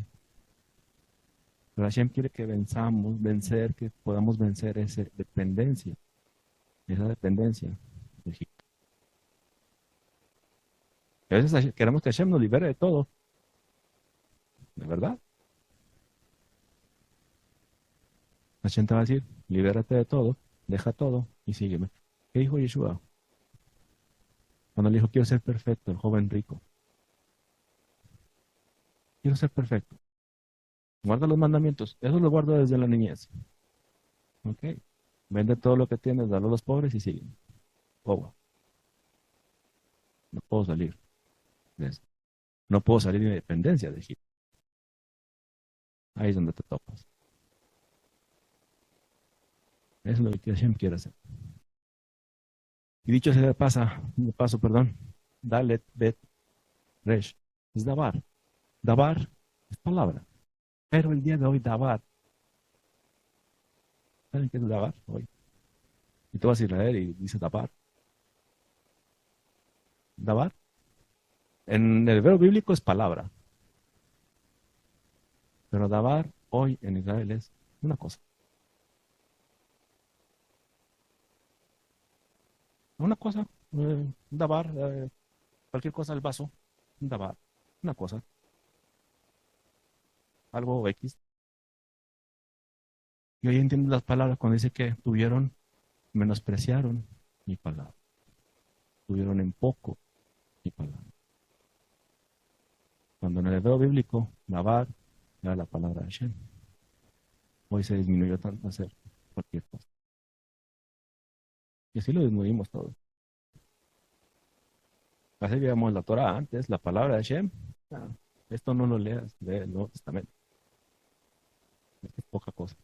Pero Hashem quiere que venzamos, vencer, que podamos vencer esa dependencia de Egipto. A veces queremos que Hashem nos libere de todo, ¿de verdad? Hashem te va a decir, libérate de todo, deja todo y sígueme. ¿Qué dijo Yeshua? Cuando le dijo, quiero ser perfecto, el joven rico. Quiero ser perfecto. Guarda los mandamientos. Eso lo guardo desde la niñez. Ok. Vende todo lo que tienes, dalo a los pobres y sigue. Oh, no puedo salir de eso. No puedo salir de mi dependencia de Egipto. Ahí es donde te topas. Eso es lo que Hashem quiere hacer. Y dicho sea de paso, perdón. Dalet, Bet, Resh. Es Dabar. Dabar es palabra. Pero el día de hoy, Dabar. ¿Saben qué es Dabar hoy? Y tú vas a Israel y dice Dabar. Dabar. En el hebreo bíblico es palabra. Pero Dabar hoy en Israel es una cosa. Una cosa. Dabar. Cualquier cosa al vaso. Dabar. Una cosa. Algo X. Y hoy entiendo las palabras cuando dice que menospreciaron mi palabra. Tuvieron en poco mi palabra. Cuando en el hebreo bíblico, Dabar era la palabra de Hashem. Hoy se disminuyó tanto a hacer cualquier cosa. Y así lo disminuimos todo. Así veíamos la Torah antes, la palabra de Hashem. Ah, esto no lo leas del Nuevo Testamento. Esto es poca cosa.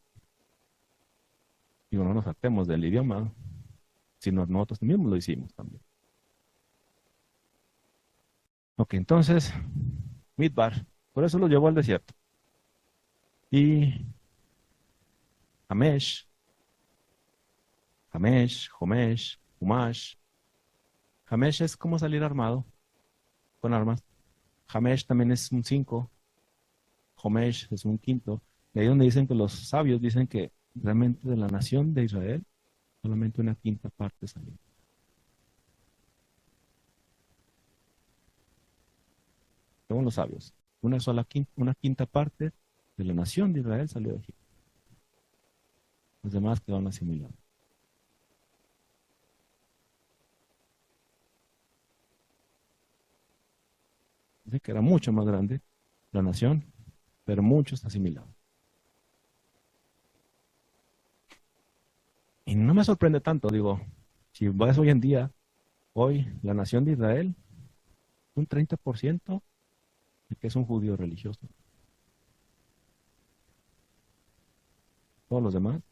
Digo, no nos saltemos del idioma, sino nosotros mismos lo hicimos también. Ok, entonces, Midbar, por eso lo llevó al desierto. Y Hamesh, Homesh, Humash. Hamesh es como salir armado, con armas. Hamesh también es un 5. Homesh es un quinto. De ahí donde dicen que los sabios dicen que realmente de la nación de Israel, solamente una quinta parte salió. Según los sabios, una quinta parte de la nación de Israel salió de Egipto. Los demás quedaron asimilados. Dice que era mucho más grande la nación, pero muchos asimilados. Y no me sorprende tanto, digo, si vas hoy en día, hoy la nación de Israel, un 30% de que es un judío religioso. Todos los demás,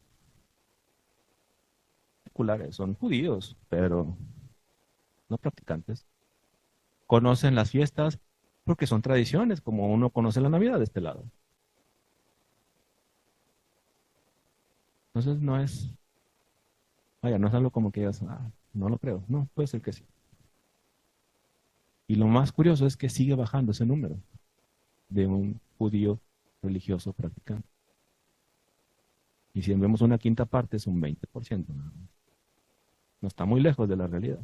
seculares, son judíos, pero no practicantes. Conocen las fiestas porque son tradiciones, como uno conoce la Navidad de este lado. Entonces no es, vaya, no es algo como que digas, no lo creo. No, puede ser que sí. Y lo más curioso es que sigue bajando ese número de un judío religioso practicante. Y si vemos una quinta parte, es un 20%. No está muy lejos de la realidad.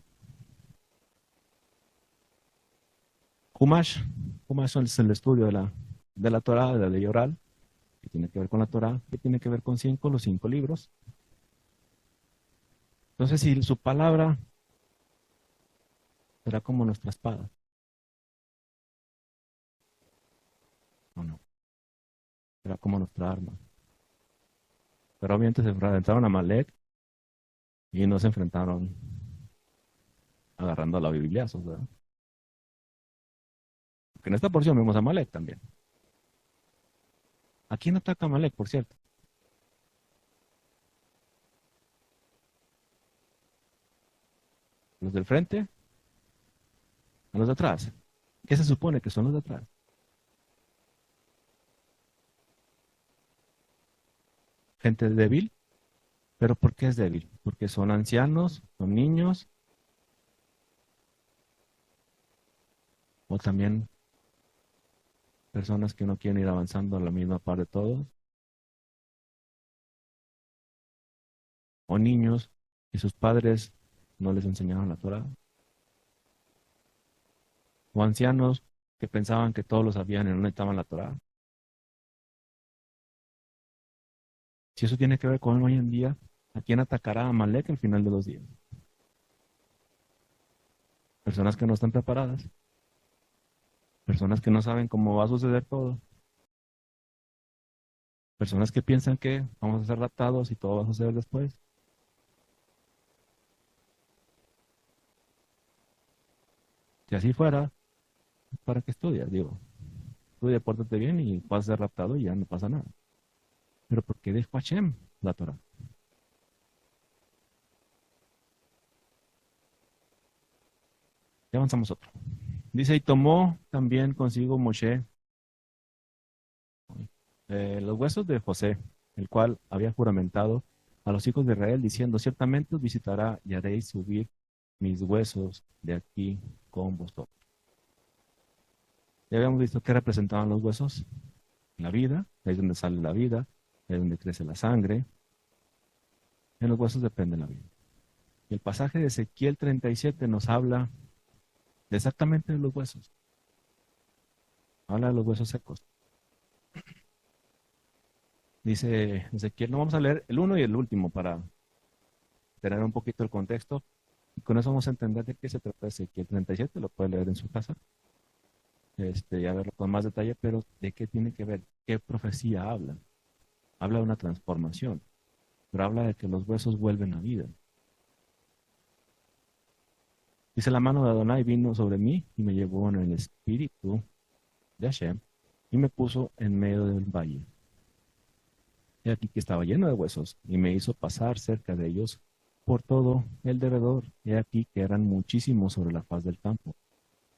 Humash, Humash es el estudio de la Torah, de la ley oral, que tiene que ver con la Torah, que tiene que ver con los 5 libros. Entonces, si su palabra será como nuestra espada, o no, será como nuestra arma. Pero obviamente se enfrentaron a Malek y no se enfrentaron agarrando a la Biblia, ¿verdad? Porque en esta porción vemos a Malek también. ¿A quién ataca Malek, por cierto? ¿A los del frente? ¿A los de atrás? ¿Qué se supone que son los de atrás? Gente débil. ¿Pero por qué es débil? Porque son ancianos, son niños, o también personas que no quieren ir avanzando a la misma par de todos, o niños y sus padres no les enseñaron la Torah, o ancianos que pensaban que todos lo sabían y no necesitaban la Torah. Si eso tiene que ver con hoy en día, ¿a quién atacará a Amalek al final de los días? Personas que no están preparadas, personas que no saben cómo va a suceder todo, personas que piensan que vamos a ser raptados y todo va a suceder después. Si así fuera, ¿para qué estudias? Digo, estudia, pórtate bien y vas a ser raptado y ya no pasa nada. Pero ¿por qué dejó Hashem la Torah? Ya avanzamos otro. Dice, y tomó también consigo Moshe los huesos de José, el cual había juramentado a los hijos de Israel, diciendo, ciertamente os visitará y haréis subir mis huesos de aquí con vosotros. Ya habíamos visto que representaban los huesos. La vida, ahí es donde sale la vida, ahí es donde crece la sangre. En los huesos depende la vida. Y el pasaje de Ezequiel 37 nos habla de exactamente de los huesos. Habla de los huesos secos. Dice Ezequiel, no vamos a leer el uno y el último para tener un poquito el contexto. Y con eso vamos a entender de qué se trata Ezequiel 37, lo puede leer en su casa. Y a verlo con más detalle, pero ¿de qué tiene que ver? ¿Qué profecía habla? Habla de una transformación, pero habla de que los huesos vuelven a vida. Dice, la mano de Adonai vino sobre mí y me llevó en el espíritu de Hashem y me puso en medio del valle. He aquí que estaba lleno de huesos y me hizo pasar cerca de ellos por todo el derredor. He aquí que eran muchísimos sobre la faz del campo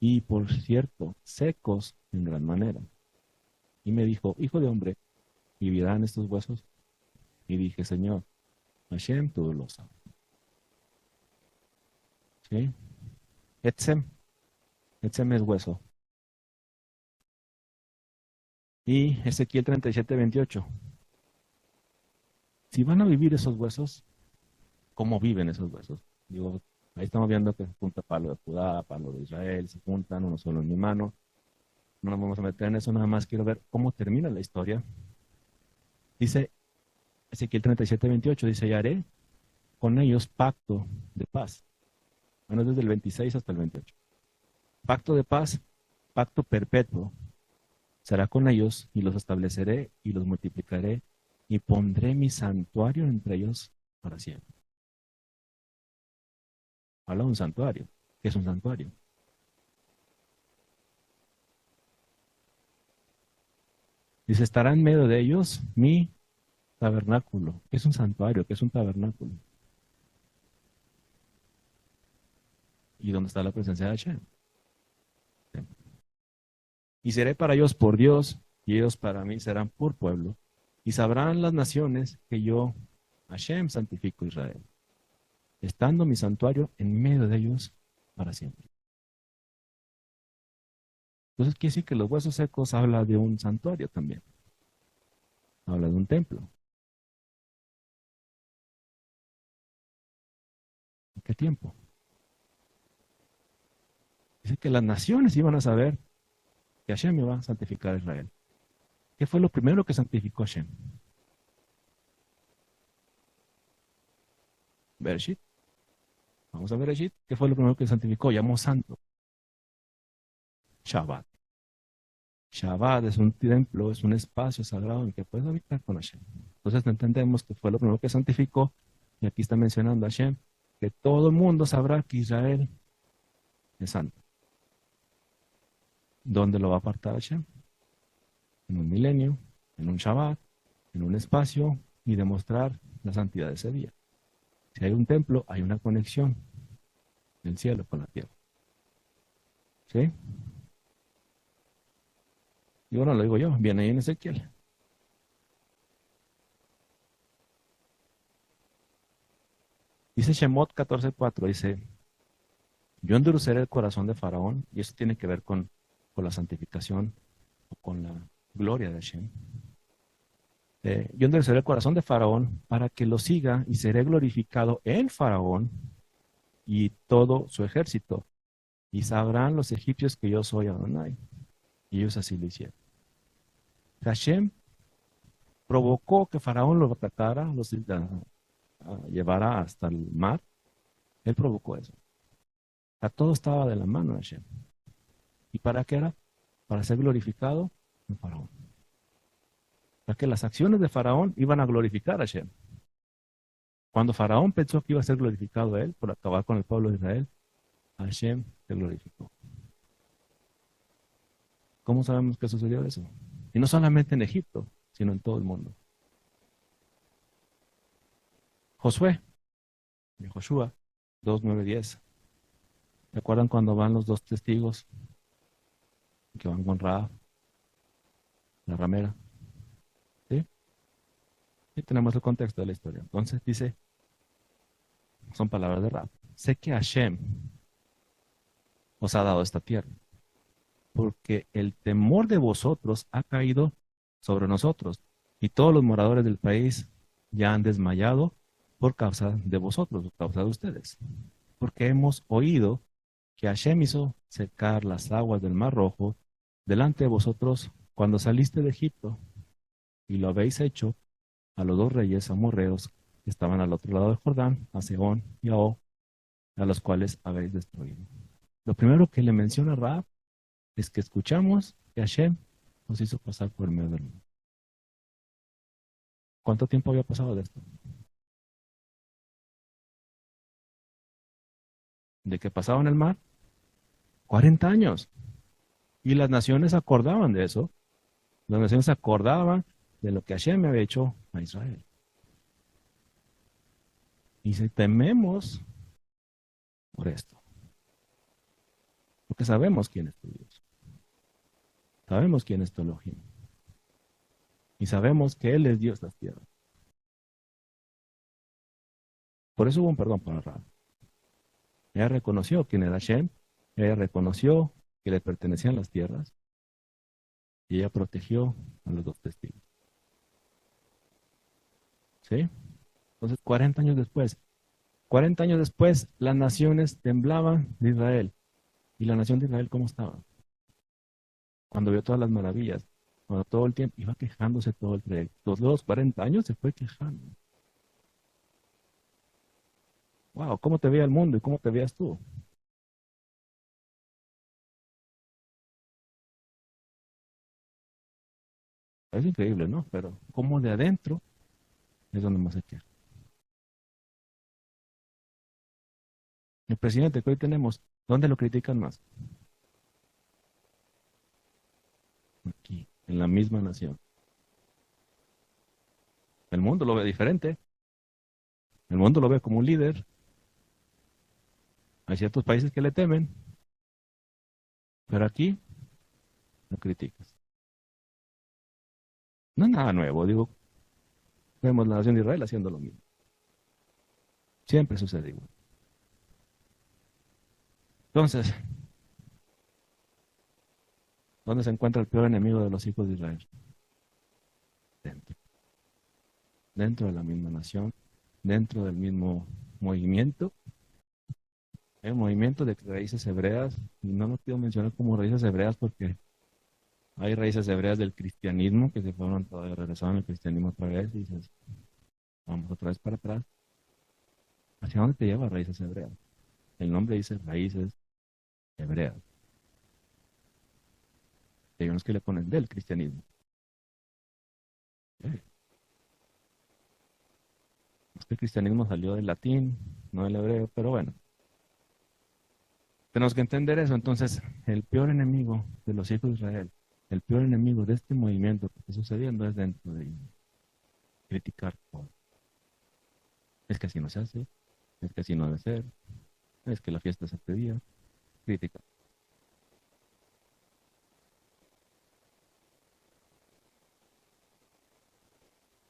y por cierto, secos en gran manera. Y me dijo, hijo de hombre, ¿vivirán estos huesos? Y dije, Señor, Hashem, tú lo sabes. ¿Sí? Etzem, Etzem es hueso. Y Ezequiel 37:28. Si van a vivir esos huesos, ¿cómo viven esos huesos? Digo, ahí estamos viendo que se junta palo de Judá, palo de Israel, se juntan, uno solo en mi mano. No nos vamos a meter en eso, nada más quiero ver cómo termina la historia. Dice Ezequiel 37:28, dice, y haré con ellos pacto de paz. Bueno, desde el 26 hasta el 28. Pacto de paz, pacto perpetuo. Será con ellos y los estableceré y los multiplicaré y pondré mi santuario entre ellos para siempre. Habla de un santuario. ¿Qué es un santuario? Dice, estará en medio de ellos mi tabernáculo. ¿Qué es un santuario? ¿Qué es un tabernáculo? ¿Y dónde está la presencia de Hashem? Y seré para ellos por Dios, y ellos para mí serán por pueblo. Y sabrán las naciones que yo, Hashem, santifico a Israel, estando mi santuario en medio de ellos para siempre. Entonces quiere decir que los huesos secos habla de un santuario también. Habla de un templo. ¿En qué tiempo? Dice que las naciones iban a saber que Hashem iba a santificar a Israel. ¿Qué fue lo primero que santificó Hashem? Bereshit. Vamos a Bereshit. ¿Qué fue lo primero que santificó? Llamó santo. Shabbat. Shabbat es un templo, es un espacio sagrado en que puedes habitar con Hashem. Entonces entendemos que fue lo primero que santificó. Y aquí está mencionando a Hashem, que todo el mundo sabrá que Israel es santo. ¿Dónde lo va a apartar Hashem? En un milenio, en un Shabbat, en un espacio y demostrar la santidad de ese día. Si hay un templo, hay una conexión del cielo con la tierra. ¿Sí? Y bueno, lo digo yo, viene ahí en Ezequiel. Dice Shemot 14:4, dice, yo endureceré el corazón de Faraón, y eso tiene que ver con la santificación o con la gloria de Hashem. Yo endureceré el corazón de Faraón para que lo siga y seré glorificado en Faraón y todo su ejército. Y sabrán los egipcios que yo soy Adonai. Y ellos así lo hicieron. Hashem provocó que Faraón lo rescatara, los llevara hasta el mar. Él provocó eso. A todo estaba de la mano de Hashem. ¿Y para qué era? Para ser glorificado en Faraón. Para que las acciones de Faraón iban a glorificar a Hashem. Cuando Faraón pensó que iba a ser glorificado a él por acabar con el pueblo de Israel, Hashem se glorificó. ¿Cómo sabemos que sucedió eso? Y no solamente en Egipto, sino en todo el mundo. Josué, de Joshua 2:9-10. ¿Recuerdan cuando van los dos testigos que van con Rahab, la ramera? ¿Sí? Y tenemos el contexto de la historia. Entonces dice, son palabras de Rahab. Sé que Hashem os ha dado esta tierra, porque el temor de vosotros ha caído sobre nosotros, y todos los moradores del país ya han desmayado por causa de vosotros, por causa de ustedes. Porque hemos oído que Hashem hizo secar las aguas del Mar Rojo delante de vosotros cuando saliste de Egipto, y lo habéis hecho a los dos reyes amorreos que estaban al otro lado del Jordán, a Sehón y a Og, a los cuales habéis destruido. Lo primero que le menciona a Rahab es que escuchamos que Hashem nos hizo pasar por el medio del mar. ¿Cuánto tiempo había pasado de esto? ¿De que pasaban el mar? 40 años. Y las naciones acordaban de eso. Las naciones acordaban de lo que Hashem había hecho a Israel. Y si tememos por esto. Porque sabemos quién es tu Dios. Sabemos quién es tu Elohim. Y sabemos que Él es Dios de las tierras. Por eso hubo un perdón para Rahab. Ella reconoció quién era Shem. Ella reconoció que le pertenecían las tierras. Y ella protegió a los dos testigos. ¿Sí? Entonces, 40 años después, las naciones temblaban de Israel. ¿Y la nación de Israel cómo estaba? Cuando vio todas las maravillas, cuando todo el tiempo iba quejándose todo el trayecto. Los 40 años se fue quejando. Wow, ¿cómo te veía el mundo y cómo te veías tú? Es increíble, ¿no? Pero como de adentro es donde más se queja. El presidente que hoy tenemos, ¿dónde lo critican más? Aquí, en la misma nación. El mundo lo ve diferente. El mundo lo ve como un líder. Hay ciertos países que le temen, pero aquí lo criticas. No es nada nuevo, digo, vemos la nación de Israel haciendo lo mismo. Siempre sucede igual. Entonces, ¿dónde se encuentra el peor enemigo de los hijos de Israel? Dentro. Dentro de la misma nación, dentro del mismo movimiento. Hay un movimiento de raíces hebreas, y no lo quiero mencionar como raíces hebreas porque hay raíces hebreas del cristianismo que se fueron, todavía regresaron al cristianismo otra vez y dices, vamos otra vez para atrás. ¿Hacia dónde te lleva raíces hebreas? El nombre dice raíces hebreas. Hay unos que le ponen del cristianismo. Es que el cristianismo salió del latín, no del hebreo, pero bueno. Tenemos que entender eso. Entonces, el peor enemigo de los hijos de Israel, el peor enemigo de este movimiento que está sucediendo es dentro de ellos. Criticar todo. Es que así no se hace, es que así no debe ser, es que la fiesta se pedía, criticar.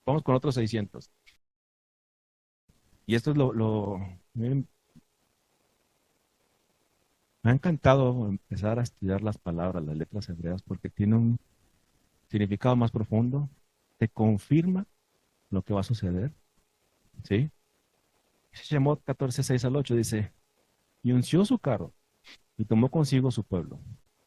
Vamos con otros 600. Y esto es miren, me ha encantado empezar a estudiar las palabras, las letras hebreas, porque tiene un significado más profundo, te confirma lo que va a suceder, ¿sí? Shemot 14, 6 al 8 dice, y unció su carro, y tomó consigo su pueblo,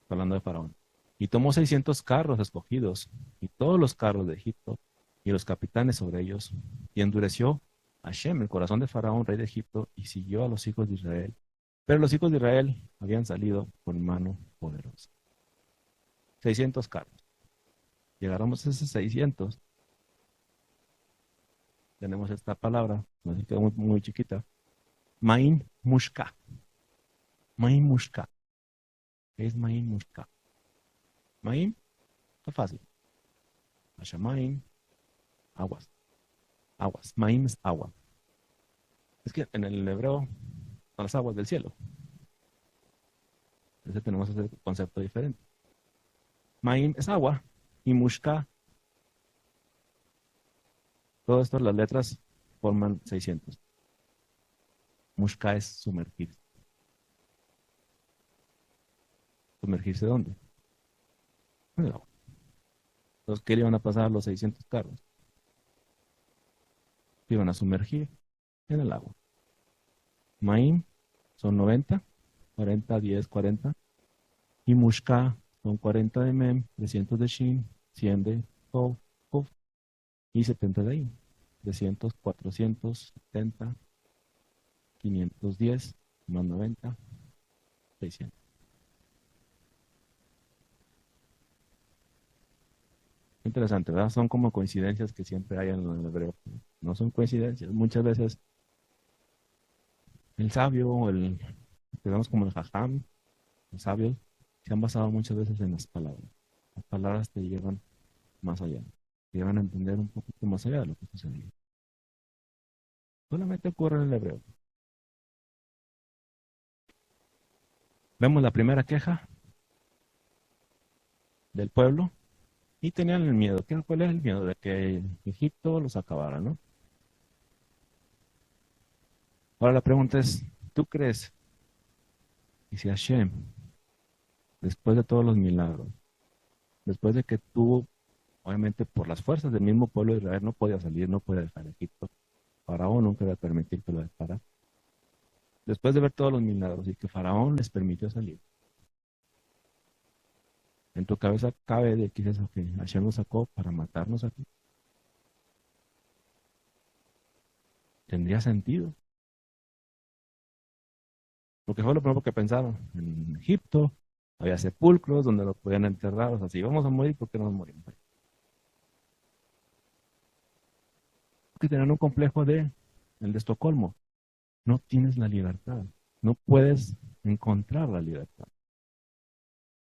hablando de Faraón, y tomó 600 carros escogidos, y todos los carros de Egipto, y los capitanes sobre ellos, y endureció a Shem, el corazón de Faraón, rey de Egipto, y siguió a los hijos de Israel. Pero los hijos de Israel habían salido con mano poderosa. 600 carros. Llegáramos a esos 600, tenemos esta palabra, así que muy, muy chiquita, Main Mushka. Main Mushka. ¿Qué es Main Mushka? Main, está fácil. Hashamain, aguas. Aguas. Main es agua. Es que en el hebreo son las aguas del cielo. Entonces tenemos ese concepto diferente. Main es agua y Mushka, todo esto, las letras forman 600. Mushka es sumergirse. ¿Sumergirse dónde? En el agua. Entonces, ¿qué le iban a pasar a los 600 carros? Se iban a sumergir en el agua. Maim son 90, 40, 10, 40. Y Mushka son 40 de Mem, 300 de Shin, 100 de Tov, Kuf, y 70 de ahí. 300, 470, 510, más 90, 600. Interesante, ¿verdad? Son como coincidencias que siempre hay en el hebreo. No son coincidencias. Muchas veces el sabio, o digamos como el jajam, los sabios, se han basado muchas veces en las palabras. Las palabras te llevan más allá. Te llevan a entender un poquito más allá de lo que sucedió. Solamente ocurre en el hebreo. Vemos la primera queja del pueblo y tenían el miedo. ¿Cuál era el miedo? De que Egipto los acabara, ¿no? Ahora la pregunta es, ¿tú crees que si Hashem, después de todos los milagros, después de que tuvo, obviamente por las fuerzas del mismo pueblo de Israel, no podía salir, no podía dejar Egipto, Faraón nunca iba a permitir que lo dejara, después de ver todos los milagros y que Faraón les permitió salir, en tu cabeza cabe de que es eso que Hashem nos sacó para matarnos aquí? Tendría sentido. Porque fue lo primero que pensaron. En Egipto había sepulcros donde los podían enterrar. O sea, si vamos a morir, ¿por qué no nos morimos? Porque tenían un complejo el de Estocolmo. No tienes la libertad. No puedes encontrar la libertad.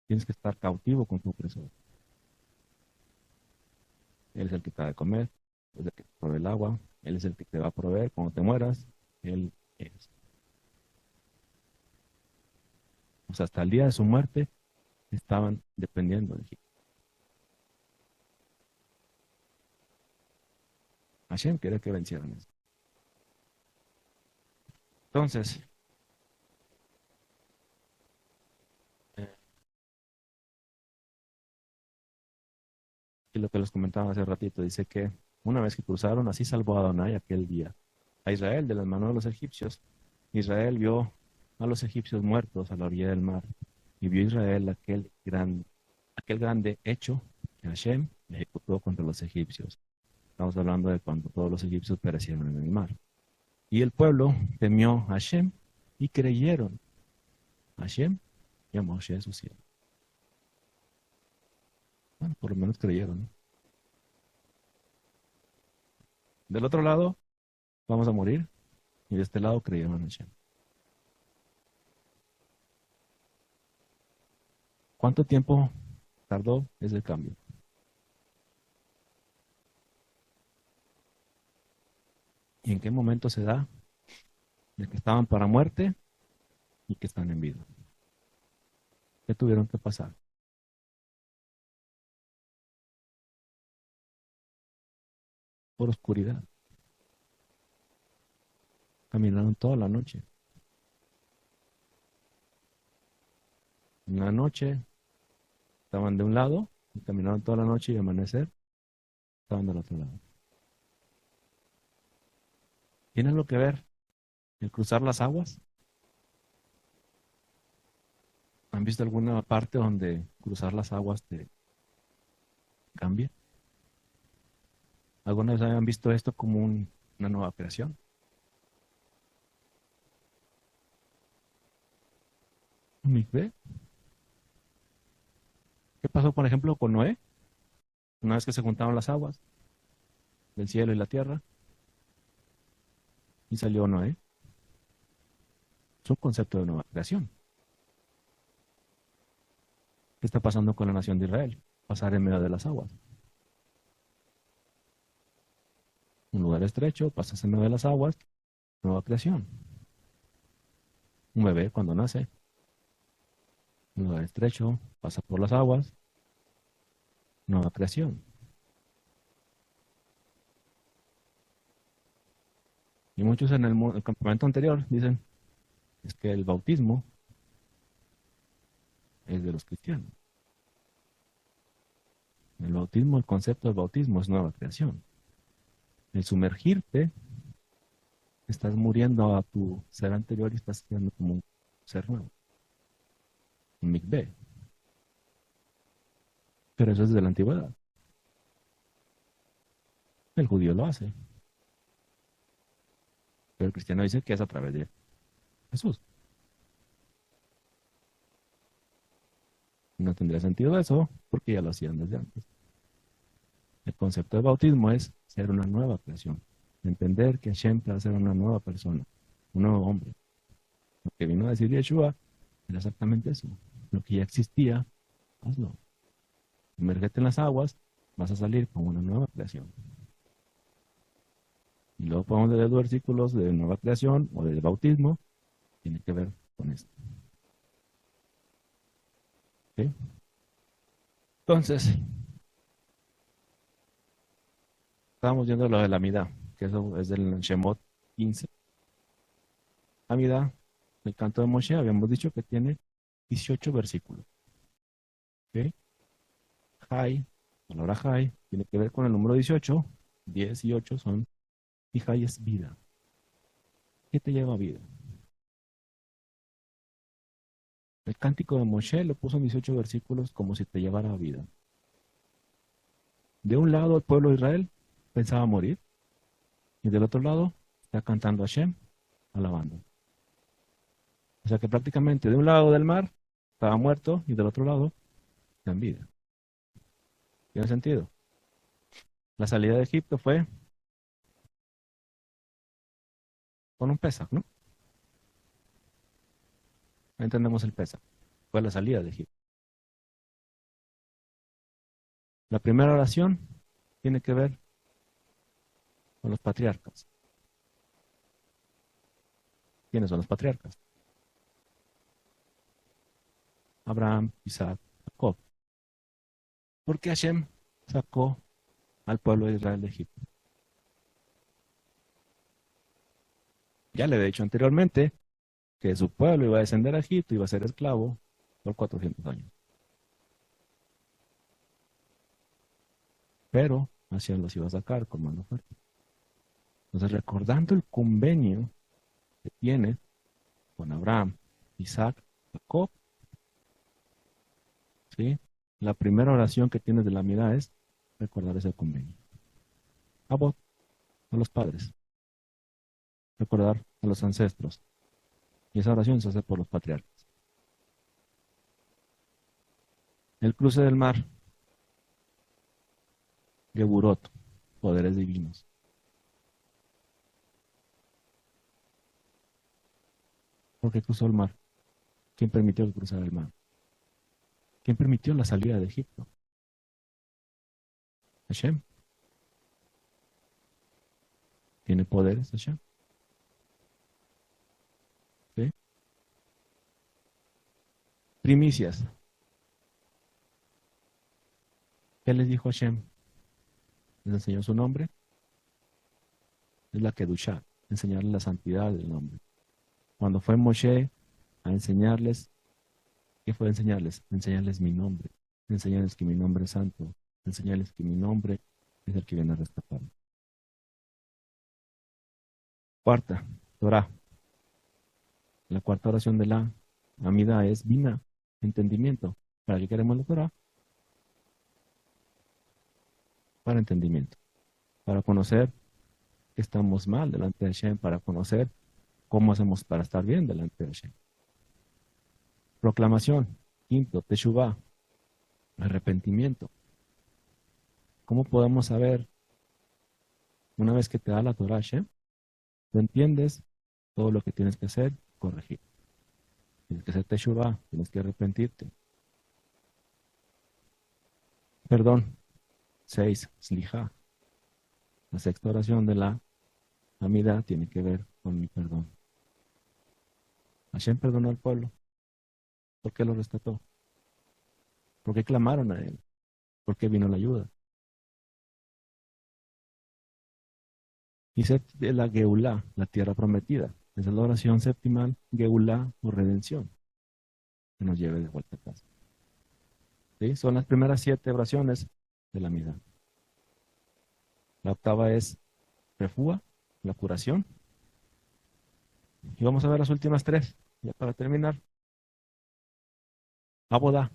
Tienes que estar cautivo con tu opresor. Él es el que te da de comer, es el que te provee el agua, Él es el que te va a proveer cuando te mueras. Él es. O sea, hasta el día de su muerte estaban dependiendo de Egipto. Hashem quería que vencieran eso. Entonces, eh, y lo que les comentaba hace ratito, dice que una vez que cruzaron, así salvó a Adonai aquel día, a Israel de las manos de los egipcios. Israel vio a los egipcios muertos a la orilla del mar, y vio Israel aquel grande hecho que Hashem ejecutó contra los egipcios. Estamos hablando de cuando todos los egipcios perecieron en el mar. Y el pueblo temió a Hashem y creyeron a Hashem y a Moshe su siervo. Bueno, por lo menos creyeron, ¿no? Del otro lado, vamos a morir, y de este lado creyeron a Hashem. ¿Cuánto tiempo tardó ese cambio? ¿Y en qué momento se da de que estaban para muerte y que están en vida? ¿Qué tuvieron que pasar? Por oscuridad. Caminaron toda la noche. En la noche estaban de un lado y caminaron toda la noche y al amanecer estaban del otro lado. ¿Tiene algo que ver el cruzar las aguas? ¿Han visto alguna parte donde cruzar las aguas te cambia? ¿Alguna vez habían visto esto como una nueva creación? ¿Un mikvé? ¿Qué pasó, por ejemplo, con Noé? Una vez que se juntaron las aguas del cielo y la tierra y salió Noé. Es un concepto de nueva creación. ¿Qué está pasando con la nación de Israel? Pasar en medio de las aguas. Un lugar estrecho, pasas en medio de las aguas, nueva creación. Un bebé cuando nace, un lugar estrecho, pasa por las aguas, nueva creación. Y muchos en el campamento anterior dicen, es que el bautismo es de los cristianos. El bautismo, el concepto del bautismo es nueva creación. El sumergirte, estás muriendo a tu ser anterior y estás quedando como un ser nuevo. Un mikveh. Pero eso es de la antigüedad. El judío lo hace. Pero el cristiano dice que es a través de Jesús. No tendría sentido eso porque ya lo hacían desde antes. El concepto de bautismo es ser una nueva creación. Entender que Hashem te va a ser una nueva persona, un nuevo hombre. Lo que vino a decir Yeshua era exactamente eso. Lo que ya existía, hazlo. Sumergete en las aguas, vas a salir con una nueva creación. Y luego podemos leer los versículos de nueva creación o del bautismo, tiene que ver con esto. ¿Sí? Entonces, estábamos viendo lo de la Amida, que eso es del Shemot 15. Amida, el canto de Moshe, habíamos dicho que tiene 18 versículos. ¿Ok? Jai, la palabra Jai, tiene que ver con el número 18. 10 y 8 son, y Jai es vida. ¿Qué te lleva a vida? El cántico de Moshe lo puso en 18 versículos como si te llevara a vida. De un lado, el pueblo de Israel pensaba morir, y del otro lado, está cantando a Hashem, alabando. O sea que prácticamente de un lado del mar estaba muerto y del otro lado está en vida. ¿Tiene sentido? La salida de Egipto fue con un Pesaj, ¿no? Entendemos el Pesaj. Fue la salida de Egipto. La primera oración tiene que ver con los patriarcas. ¿Quiénes son los patriarcas? Abraham, Isaac, Jacob. ¿Por qué Hashem sacó al pueblo de Israel de Egipto? Ya le he dicho anteriormente que su pueblo iba a descender a Egipto y iba a ser esclavo por 400 años. Pero Hashem los iba a sacar con mano fuerte. Entonces, recordando el convenio que tiene con Abraham, Isaac, Jacob, ¿sí? La primera oración que tienes de la mirada es recordar ese convenio. Abot, a los padres, recordar a los ancestros. Y esa oración se hace por los patriarcas. El cruce del mar, Geburot, poderes divinos. ¿Por qué cruzó el mar? ¿Quién permitió que cruzara el mar? ¿Quién permitió la salida de Egipto? Hashem. ¿Tiene poderes Hashem? ¿Sí? Primicias. ¿Qué les dijo Hashem? Les enseñó su nombre. Es la Kedushá, enseñarles la santidad del nombre. Cuando fue Moshe a enseñarles, ¿qué fue enseñarles? Enseñarles mi nombre. Enseñarles que mi nombre es santo. Enseñarles que mi nombre es el que viene a rescatar. Cuarta, Torah. La cuarta oración de la Amida es Bina, entendimiento. ¿Para qué queremos la Torah? Para entendimiento. Para conocer que estamos mal delante de Hashem, para conocer cómo hacemos para estar bien delante de Hashem. Proclamación. Quinto, Teshuvah, arrepentimiento. ¿Cómo podemos saber, una vez que te da la Torah Hashem, tú entiendes todo lo que tienes que hacer, corregir? Tienes que hacer Teshuvah, tienes que arrepentirte. Perdón. 6, Slijá. La sexta oración de la Amida tiene que ver con mi perdón. Hashem perdonó al pueblo. ¿Por qué lo rescató? ¿Por qué clamaron a él? ¿Por qué vino la ayuda? Y de la Geulá, la tierra prometida. Esa es la oración septimal, Geulá o redención, que nos lleve de vuelta a casa. ¿Sí? Son las primeras 7 oraciones de la Amida. La octava es Refúa, la curación. Y vamos a ver las últimas 3, ya para terminar. Abodá,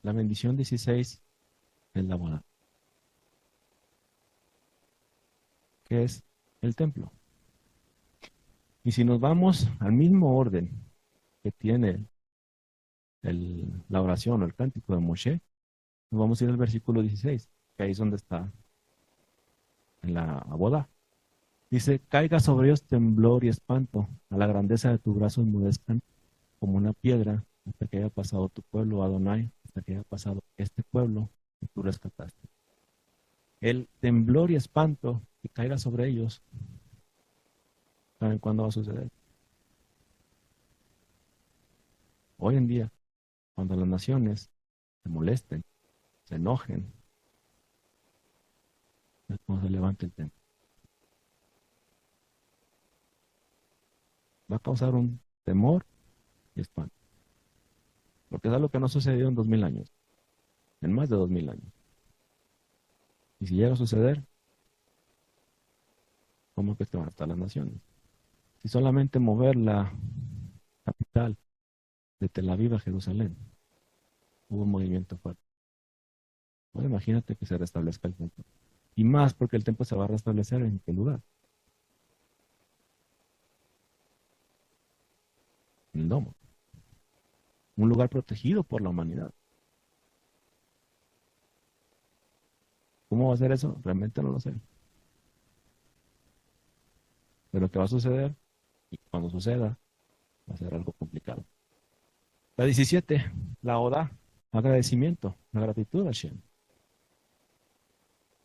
la bendición 16 es la boda, que es el templo. Y si nos vamos al mismo orden que tiene la oración o el cántico de Moshe, nos vamos a ir al versículo 16, que ahí es donde está en la boda. Dice, caiga sobre ellos temblor y espanto, a la grandeza de tu brazo enmudezcan como una piedra, hasta que haya pasado tu pueblo, Adonai, hasta que haya pasado este pueblo que tú rescataste. El temblor y espanto que caiga sobre ellos, ¿saben cuándo va a suceder? Hoy en día. Cuando las naciones se molesten, se enojen, es cuando se levanta el templo. Va a causar un temor y espanto. Porque es algo que no sucedió en 2000 años, en más de 2000 años. Y si llega a suceder, ¿cómo que van a estar las naciones? Si solamente mover la capital de Tel Aviv a Jerusalén, hubo un movimiento fuerte. Ahora imagínate que se restablezca el templo. Y más porque el templo se va a restablecer en qué lugar? En el domo. Un lugar protegido por la humanidad. ¿Cómo va a ser eso? Realmente no lo sé. Pero ¿qué va a suceder? Y cuando suceda, va a ser algo complicado. La 17, la Oda, agradecimiento, la gratitud a Hashem.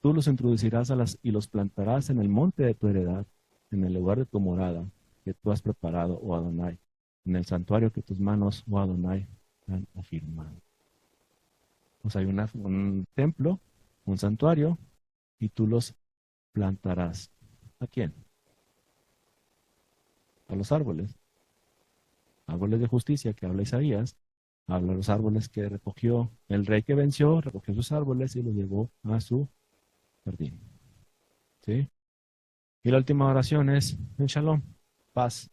Tú los introducirás y los plantarás en el monte de tu heredad, en el lugar de tu morada que tú has preparado, oh Adonai, en el santuario que tus manos, oh Adonai, han afirmado. O sea, hay un templo, un santuario, y tú los plantarás. ¿A quién? A los árboles. Árboles de justicia que habla Isaías. Habla de los árboles que recogió el rey que venció, recogió sus árboles y los llevó a su jardín. ¿Sí? Y la última oración es en Shalom, paz.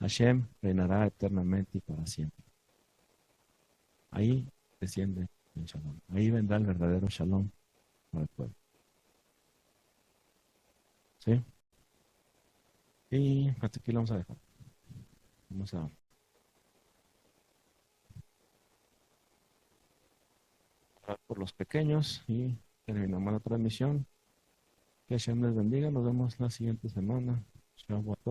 Hashem reinará eternamente y para siempre. Ahí desciende el Shalom. Ahí vendrá el verdadero Shalom para el pueblo. ¿Sí? Y hasta aquí lo vamos a dejar. Vamos a orar por los pequeños y terminamos la transmisión. Que Hashem les bendiga. Nos vemos la siguiente semana. Chao a todos.